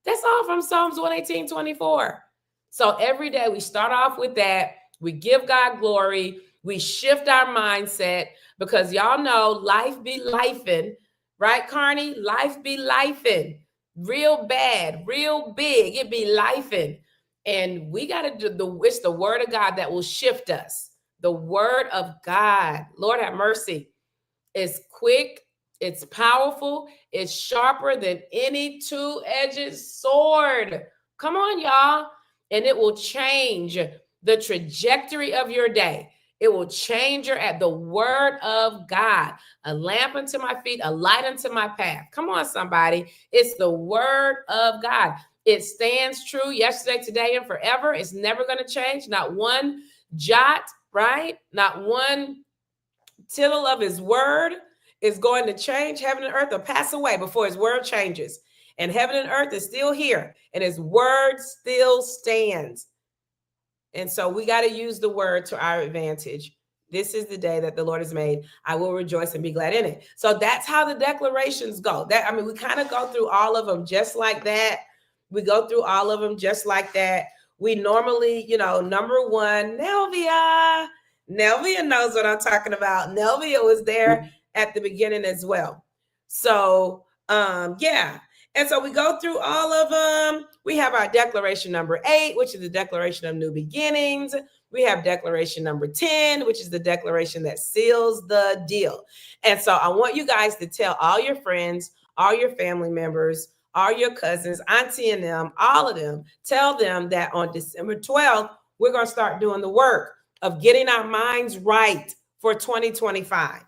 That's all from Psalms 118:24. So every day we start off with that. We give God glory. We shift our mindset because y'all know life be lifing, right, Carney? Life be lifing. Real bad, real big. It be lifing. And we got to do it's the word of God that will shift us. The word of God. Lord have mercy. It's quick. It's powerful. It's sharper than any two-edged sword. Come on, y'all. And it will change the trajectory of your day. It will change the word of God, a lamp unto my feet, a light unto my path. Come on, somebody. It's the word of God. It stands true yesterday, today, and forever. It's never going to change. Not one jot, right? Not one tittle of his word is going to change. Heaven and earth will pass away before his word changes. And heaven and earth is still here, and his word still stands. And so we got to use the word to our advantage. This is the day that the Lord has made. I will rejoice and be glad in it. So that's how the declarations go. We kind of go through all of them just like that. We go through all of them just like that. We normally, number one, Nelvia knows what I'm talking about. Nelvia was there at the beginning as well. So, yeah. And so we go through all of them. We have our declaration number 8, which is the declaration of new beginnings. We have declaration number 10, which is the declaration that seals the deal. And so I want you guys to tell all your friends, all your family members, all your cousins, auntie and them, all of them, tell them that on December 12th, we're going to start doing the work of getting our minds right for 2025.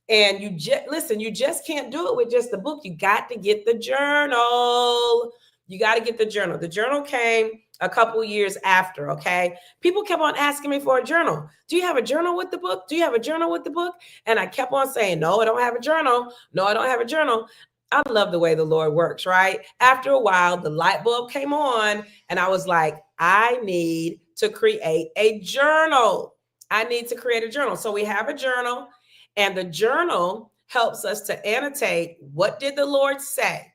And you just can't do it with just the book. You got to get the journal. You got to get the journal. The journal came a couple years after, okay? People kept on asking me for a journal. Do you have a journal with the book? Do you have a journal with the book? And I kept on saying, no, I don't have a journal. No, I don't have a journal. I love the way the Lord works, right? After a while, the light bulb came on and I was like, I need to create a journal. I need to create a journal. So we have a journal. And the journal helps us to annotate what did the Lord say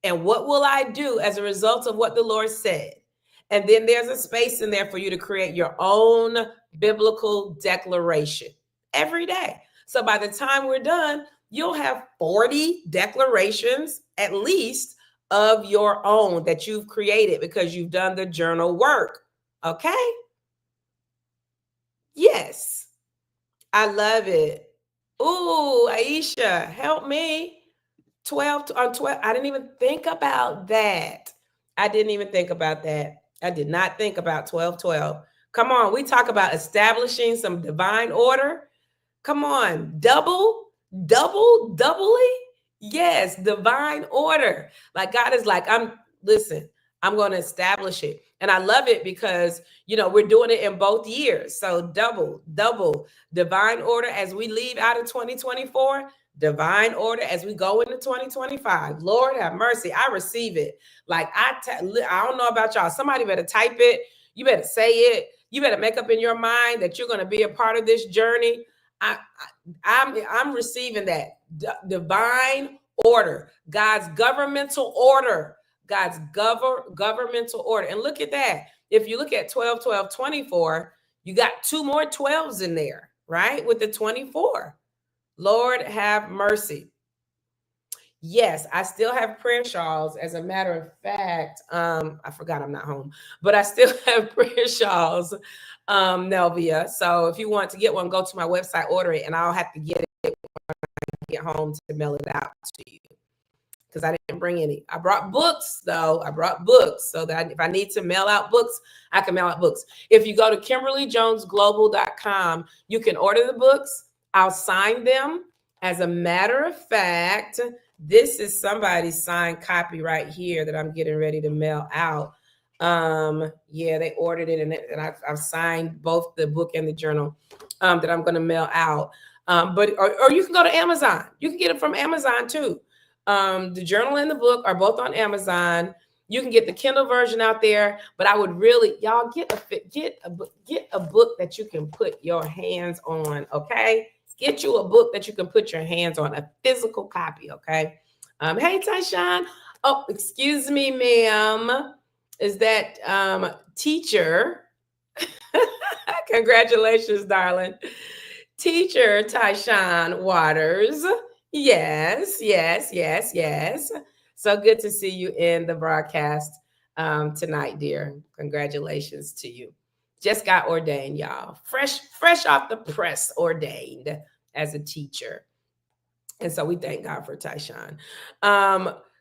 and what will I do as a result of what the Lord said. And then there's a space in there for you to create your own biblical declaration every day. So by the time we're done, you'll have 40 declarations at least of your own that you've created because you've done the journal work. Okay? Yes. I love it. Ooh, Aisha, help me. 12 on 12. I didn't even think about that. I didn't even think about that. I did not think about 12-12. Come on, we talk about establishing some divine order. Come on, doubly. Yes, divine order. Like God is like, I'm going to establish it. And I love it because, we're doing it in both years. So double, divine order as we leave out of 2024, divine order as we go into 2025. Lord have mercy. I receive it. Like I don't know about y'all. Somebody better type it. You better say it. You better make up in your mind that you're going to be a part of this journey. I'm receiving that divine order, God's governmental order. God's governmental order. And look at that. If you look at 12-12-24, you got 2 more 12s in there, right? With the 24. Lord have mercy. Yes, I still have prayer shawls. As a matter of fact, I forgot I'm not home, but I still have prayer shawls, Nelvia. So if you want to get one, go to my website, order it, and I'll have to get it when I get home to mail it out to you. Because I didn't bring any. I brought books, though. I brought books so that if I need to mail out books, I can mail out books. If you go to KimberlyJonesGlobal.com, you can order the books. I'll sign them. As a matter of fact, this is somebody's signed copy right here that I'm getting ready to mail out. Yeah, they ordered it, and I've signed both the book and the journal that I'm going to mail out. But you can go to Amazon. You can get it from Amazon too. The journal and the book are both on Amazon. You can get the Kindle version out there, but I would really, y'all get a book that you can put your hands on. Okay, get you a book that you can put your hands on, a physical copy. Okay. Hey, Tyshawn. Oh, excuse me, ma'am. Is that teacher? Congratulations, darling. Teacher Tyshawn Waters. Yes. So good to see you in the broadcast tonight, dear. Congratulations to you. Just got ordained, y'all. Fresh off the press, ordained as a teacher. And so we thank God for Tyshawn.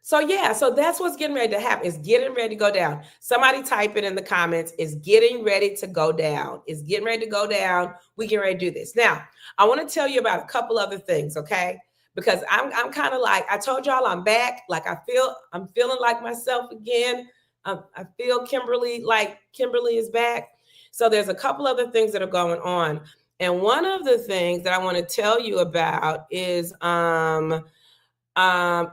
So that's what's getting ready to happen. It's getting ready to go down. Somebody type it in the comments. It's getting ready to go down. It's getting ready to go down. We get ready to do this. Now, I want to tell you about a couple other things, okay? Because I'm kind of like, I told y'all I'm back. Like I'm feeling like myself again. I feel Kimberly is back. So there's a couple other things that are going on. And one of the things that I want to tell you about is that's the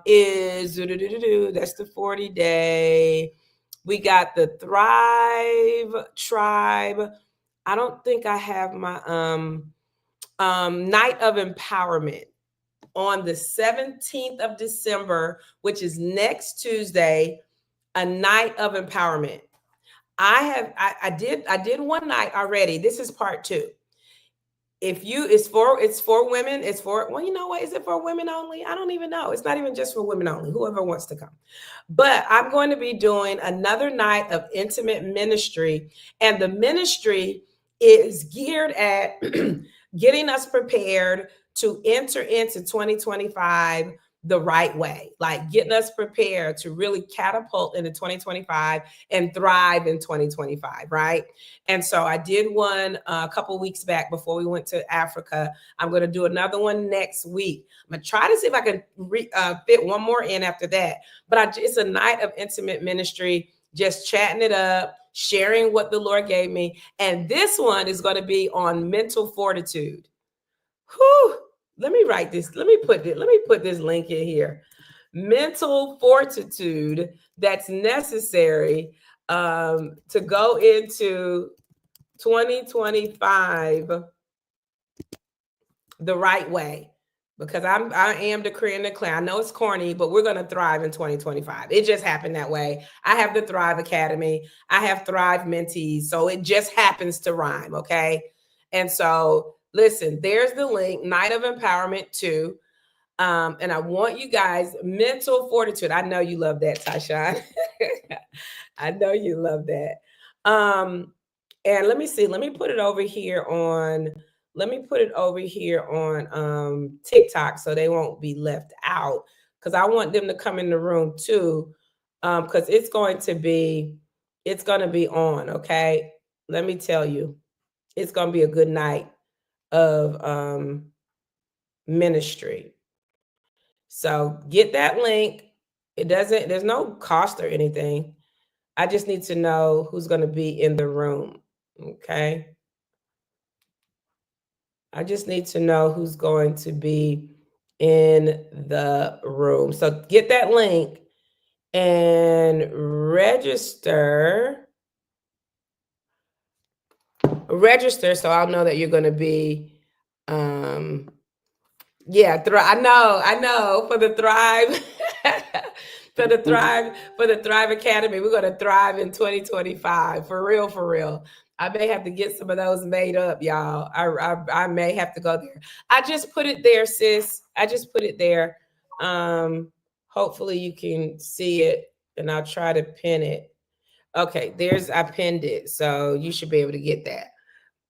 40-day. We got the Thrive Tribe. I don't think I have my Night of Empowerment on the 17th of December, which is next Tuesday, a Night of Empowerment. I did one night already. This is part 2. It's for women. Well, you know what? Is it for women only? I don't even know. It's not even just for women only, whoever wants to come. But I'm going to be doing another night of intimate ministry. And the ministry is geared at getting us prepared to enter into 2025 the right way, like getting us prepared to really catapult into 2025 and thrive in 2025, right? And so I did one a couple weeks back before we went to Africa. I'm going to do another one next week. I'm going to try to see if I can fit one more in after that. But it's a night of intimate ministry, just chatting it up, sharing what the Lord gave me. And this one is going to be on mental fortitude. Whew. Let me write this. Let me put this link in here. Mental fortitude that's necessary to go into 2025 the right way. Because I am decreeing and declaring. I know it's corny, but we're going to thrive in 2025. It just happened that way. I have the Thrive Academy. I have Thrive mentees. So it just happens to rhyme. Okay. And so listen, there's the link, Night of Empowerment 2. And I want you guys, mental fortitude. I know you love that, Tyshawn. I know you love that. And let me see. Let me put it over here on TikTok so they won't be left out. Because I want them to come in the room too. Because it's going to be on. Okay. Let me tell you, it's going to be a good night of ministry. So get that link. There's no cost or anything. I just need to know who's going to be in the room. Okay. I just need to know who's going to be in the room. So get that link and register so I'll know that you're going to be I know for the Thrive for the Thrive Academy. We're going to thrive in 2025 for real. I may have to get some of those made up, y'all. I may have to go there. I just put it there, sis. I just put it there. Um, hopefully you can see it, and I'll try to pin it. Okay, I pinned it, so you should be able to get that.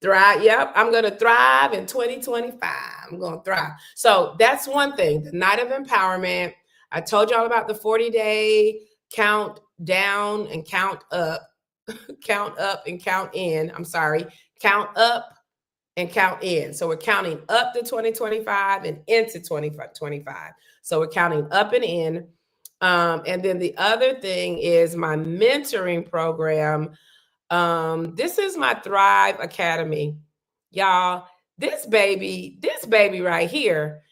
Thrive. Yep, I'm gonna thrive in 2025. I'm gonna thrive. So that's one thing. The night of empowerment. I told y'all about the 40-day count down and count up, count up and count in. I'm sorry, count up and count in. So we're counting up to 2025 and into 2025. So we're counting up and in. And then the other thing is my mentoring program. This is my Thrive Academy. Y'all, this baby right here,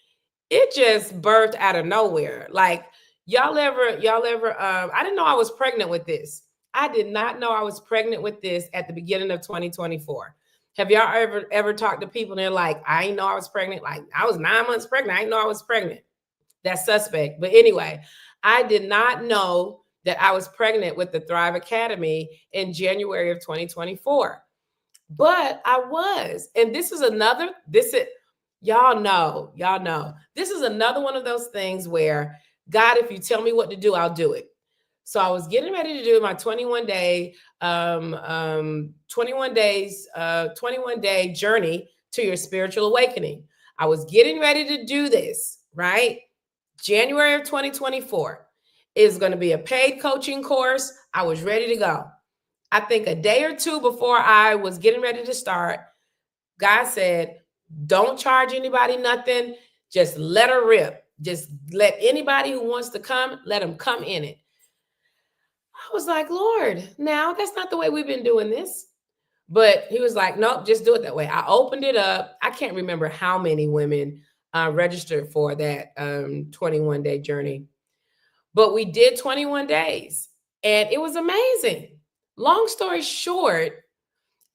it just birthed out of nowhere. Like, y'all ever, I didn't know I was pregnant with this. I did not know I was pregnant with this at the beginning of 2024. Have y'all ever talked to people and they're like, I didn't know I was pregnant. Like, I was 9 months pregnant. I didn't know I was pregnant. That's suspect. But anyway, I did not know that I was pregnant with the Thrive Academy in January of 2024. But I was. And y'all know, this is another one of those things where, God, if you tell me what to do, I'll do it. So I was getting ready to do my 21 day journey to your spiritual awakening. I was getting ready to do this, right? January of 2024 is going to be a paid coaching course. I was ready to go. I think a day or two before I was getting ready to start, God said, don't charge anybody nothing. Just let her rip. Just let anybody who wants to come, let them come in it. I was like, Lord, now that's not the way we've been doing this. But he was like, nope, just do it that way. I opened it up. I can't remember how many women registered for that 21-day journey. But we did 21 days and it was amazing. Long story short,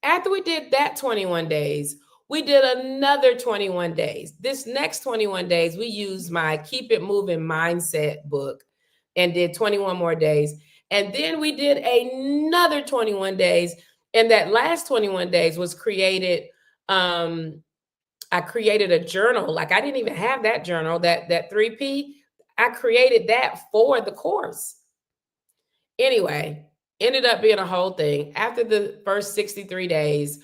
after we did that 21 days, we did another 21 days. This next 21 days, we used my Keep It Moving Mindset book and did 21 more days. And then we did another 21 days. And that last 21 days was created. I created a journal. Like, I didn't even have that journal, that 3P. I created that for the course. Anyway, ended up being a whole thing. After the first 63 days,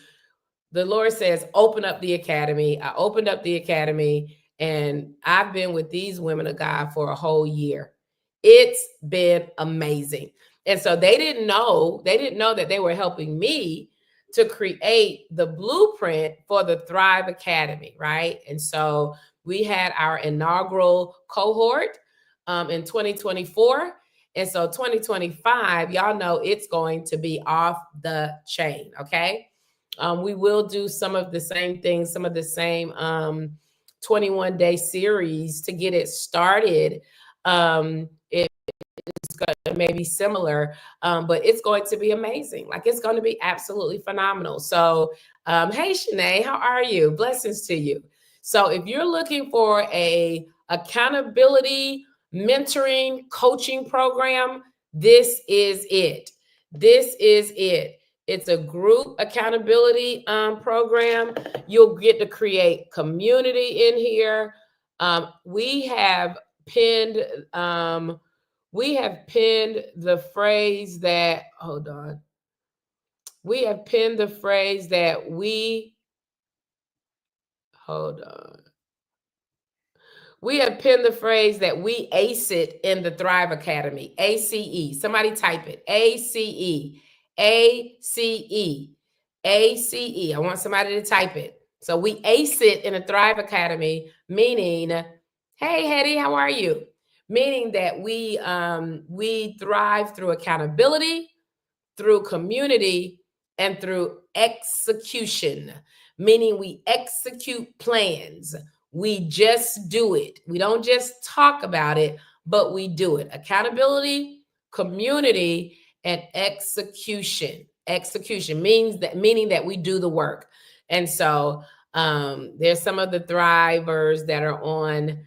the Lord says, open up the academy. I opened up the academy and I've been with these women of God for a whole year. It's been amazing. And so they didn't know that they were helping me to create the blueprint for the Thrive Academy, right? And so we had our inaugural cohort in 2024. And so 2025, y'all know it's going to be off the chain, okay? We will do some of the same things, some of the same 21-day series to get it started. It's going to maybe similar, but it's going to be amazing. Like, it's going to be absolutely phenomenal. So, hey, Shanae, how are you? Blessings to you. So if you're looking for a accountability, mentoring, coaching program, this is it. This is it. It's a group accountability program. You'll get to create community in here. We have pinned the phrase that, hold on. We have pinned the phrase that we ace it in the Thrive Academy. ACE. Somebody type it. ACE. ACE. ACE. I want somebody to type it. So we ace it in the Thrive Academy, meaning, hey, Hetty, how are you? Meaning that we thrive through accountability, through community, and through execution, meaning we execute plans. We just do it. We don't just talk about it, but we do it. Accountability, community, and execution. Execution meaning that we do the work. And so there's some of the thrivers that are on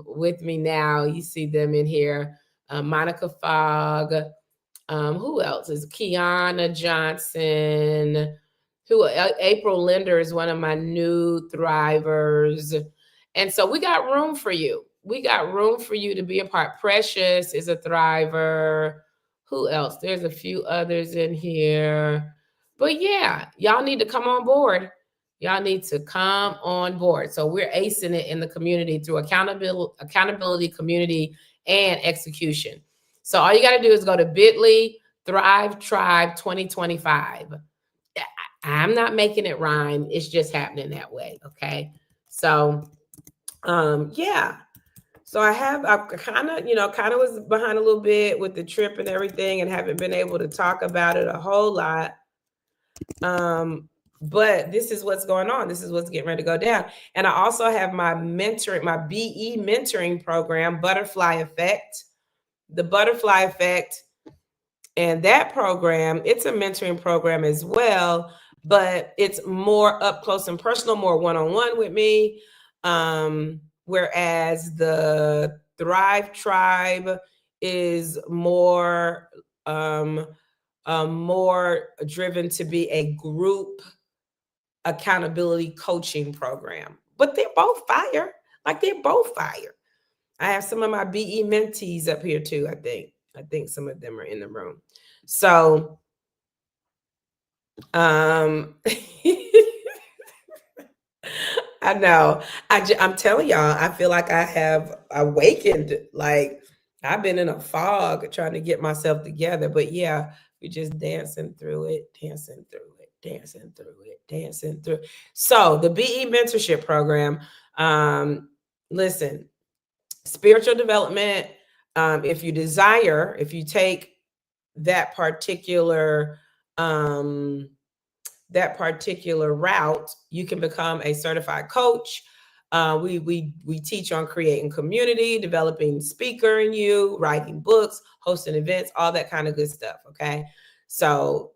with me now. You see them in here. Monica Fogg, Who else is Kiana Johnson? April Linder is one of my new thrivers. And so we got room for you. We got room for you to be a part. Precious is a thriver. Who else? There's a few others in here. But yeah, y'all need to come on board. Y'all need to come on board. So we're acing it in the community through accountability, community, and execution. So all you got to do is go to bit.ly Thrive Tribe 2025. I'm not making it rhyme. It's just happening that way. Okay. So, yeah. So I kind of was behind a little bit with the trip and everything and haven't been able to talk about it a whole lot. But this is what's going on. This is what's getting ready to go down. And I also have my BE mentoring program, Butterfly Effect. The Butterfly Effect. And that program, it's a mentoring program as well, but it's more up close and personal, more one-on-one with me. Whereas the Thrive Tribe is more driven to be a group accountability coaching program. But they're both fire. Like they're both fire. I have some of my BE mentees up here too, I think. I think some of them are in the room. So, I know. I'm telling y'all, I feel like I have awakened. Like I've been in a fog trying to get myself together. But yeah, we're just dancing through it, dancing through it, dancing through it, dancing through. So the BE mentorship program, listen, spiritual development. If you desire, if you take that particular route, you can become a certified coach. We teach on creating community, developing speaker in you, writing books, hosting events, all that kind of good stuff. Okay, so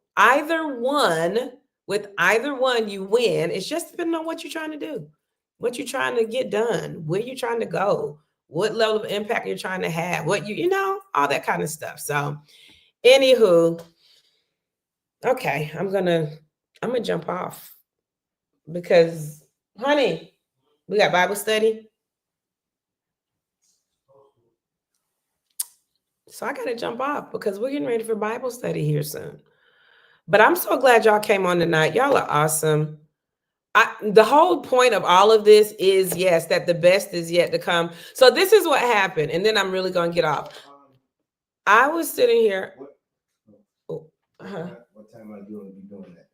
with either one you win. It's just depending on what you're trying to do, what you're trying to get done, where you're trying to go, what level of impact you're trying to have, what you know, all that kind of stuff. So anywho, okay, I'm gonna jump off because, honey, we got Bible study. So I gotta jump off because we're getting ready for Bible study here soon. But I'm so glad y'all came on tonight. Y'all are awesome. The whole point of all of this is, yes, that the best is yet to come. So this is what happened, and then I'm really gonna get off. I was sitting here. What time are you gonna be doing that?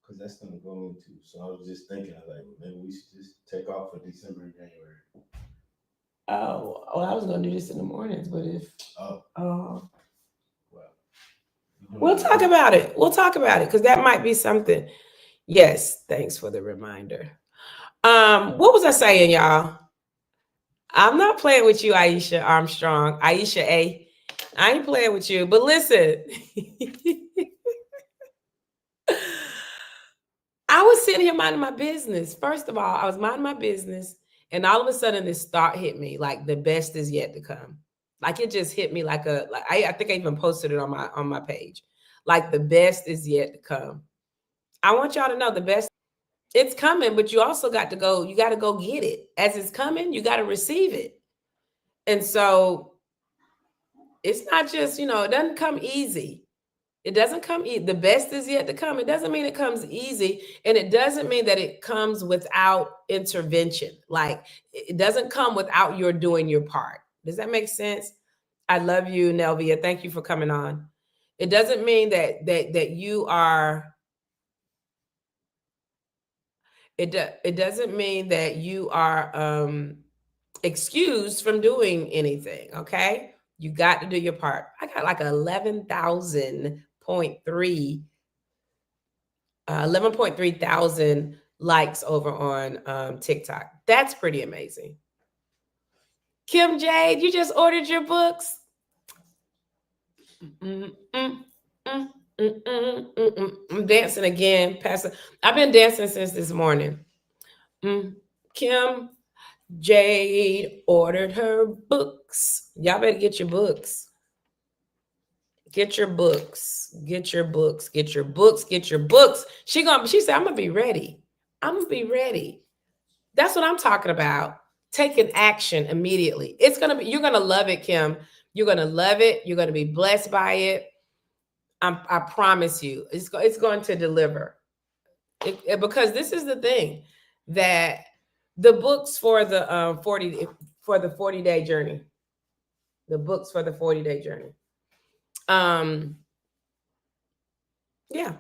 Because that's gonna go into. So I was just thinking, like, maybe we should just take off for December and January. Oh, I was gonna do this in the mornings, but if well, we'll talk about it. We'll talk about it because that might be something. Yes, thanks for the reminder. What was I saying, y'all? I'm not playing with you, Aisha Armstrong, Aisha A. I ain't playing with you, but listen. I was sitting here minding my business. First of all, I was minding my business, and all of a sudden, this thought hit me: like the best is yet to come. Like it just hit me I think I even posted it on my page. Like the best is yet to come. I want y'all to know the best. It's coming, but you also got to go. You got to go get it as it's coming. You got to receive it, and so it's not just it doesn't come easy. It doesn't come easy. The best is yet to come. It doesn't mean it comes easy. And it doesn't mean that it comes without intervention. Like it doesn't come without your doing your part. Does that make sense? I love you, Nelvia. Thank you for coming on. It doesn't mean that you are it doesn't mean that you are excused from doing anything. Okay. You got to do your part. I got like 11.3 thousand likes over on TikTok. That's pretty amazing. Kim Jade, you just ordered your books. I'm dancing again, Pastor. I've been dancing since this morning. Kim Jade ordered her books. Y'all better get your books. Get your books. Get your books. Get your books. Get your books. She said, I'm gonna be ready. I'm gonna be ready. That's what I'm talking about. Taking action immediately. You're gonna love it, Kim. You're gonna love it. You're gonna be blessed by it. I promise you, it's going to deliver. Because this is the thing, that the books for the 40-day journey. The books for the 40-day journey. Yeah.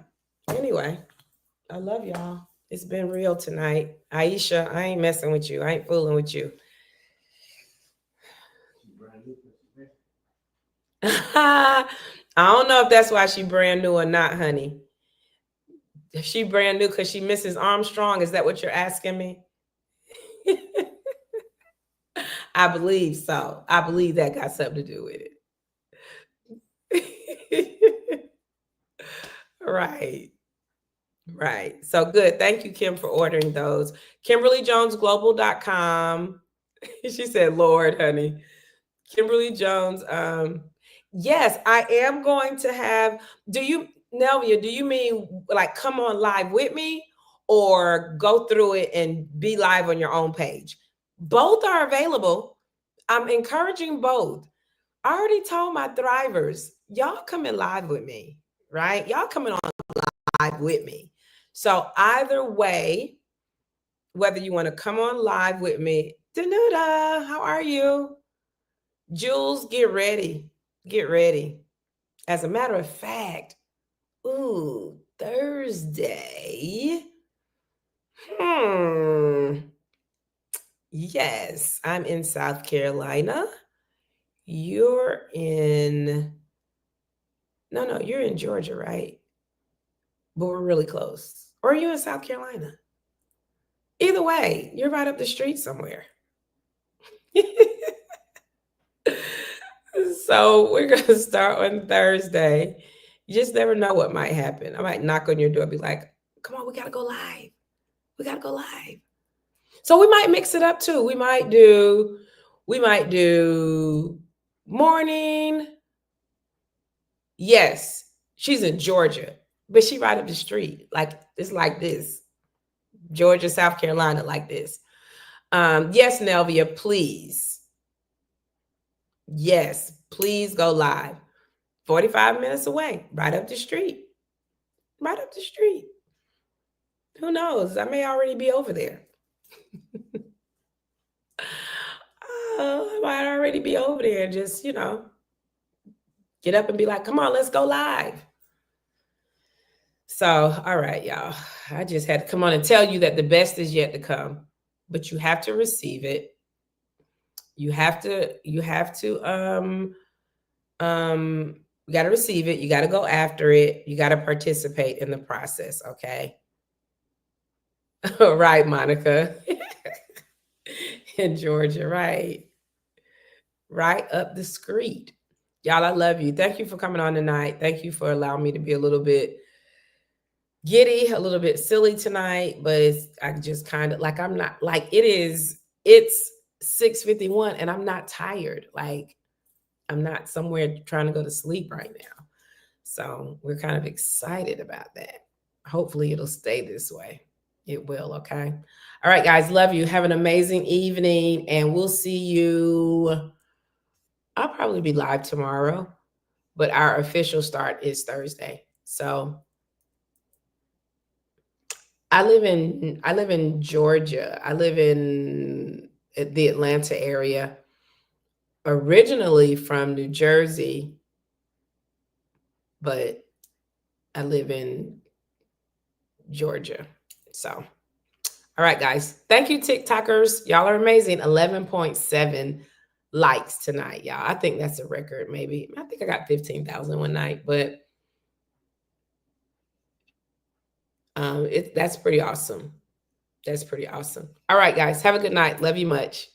Anyway, I love y'all. It's been real tonight. Aisha, I ain't messing with you. I ain't fooling with you. I don't know if that's why she brand new or not, honey. If she brand new because she Mrs. Armstrong, is that what you're asking me? I believe so. I believe that got something to do with it. Right. Right. So good. Thank you, Kim, for ordering those. KimberlyJonesGlobal.com. She said, Lord, honey. Kimberly Jones. Yes, I am going to have. Nelvia, do you mean like come on live with me or go through it and be live on your own page? Both are available. I'm encouraging both. I already told my thrivers, y'all coming live with me, right? Y'all coming on live with me. So either way, whether you want to come on live with me, Danuta, how are you? Jules, get ready. Get ready. As a matter of fact, Thursday. Yes, I'm in South Carolina. You're in you're in Georgia, right? But we're really close. Or are you in South Carolina? Either way, you're right up the street somewhere. So we're going to start on Thursday. You just never know what might happen. I might knock on your door and be like, come on, we got to go live. We got to go live. So we might mix it up too. We might do morning. Yes, she's in Georgia, but she right up the street. Like it's like this. Georgia, South Carolina, like this. Yes, Nelvia, please. Yes, please go live. 45 minutes away, right up the street. Right up the street. Who knows? I may already be over there. I might already be over there and just, get up and be like, come on, let's go live. So, all right, y'all. I just had to come on and tell you that the best is yet to come, but you have to receive it. You got to receive it. You got to go after it. You got to participate in the process. Okay. Right, Monica. In Georgia, right up the street. Y'all, I love you. Thank you for coming on tonight. Thank you for allowing me to be a little bit giddy, a little bit silly tonight, but I just kind of like, I'm not like it's 6:51 and I'm not tired. Like I'm not somewhere trying to go to sleep right now. So we're kind of excited about that. Hopefully it'll stay this way. It will. Okay. All right, guys. Love you. Have an amazing evening and we'll see you. I'll probably be live tomorrow, but our official start is Thursday. So I live in Georgia. I live in the Atlanta area. Originally from New Jersey, but I live in Georgia. So, all right, guys. Thank you, TikTokers. Y'all are amazing. 11.7 likes tonight, y'all. I think that's a record, maybe. I think I got 15,000 one night, but that's pretty awesome. That's pretty awesome. All right, guys. Have a good night. Love you much.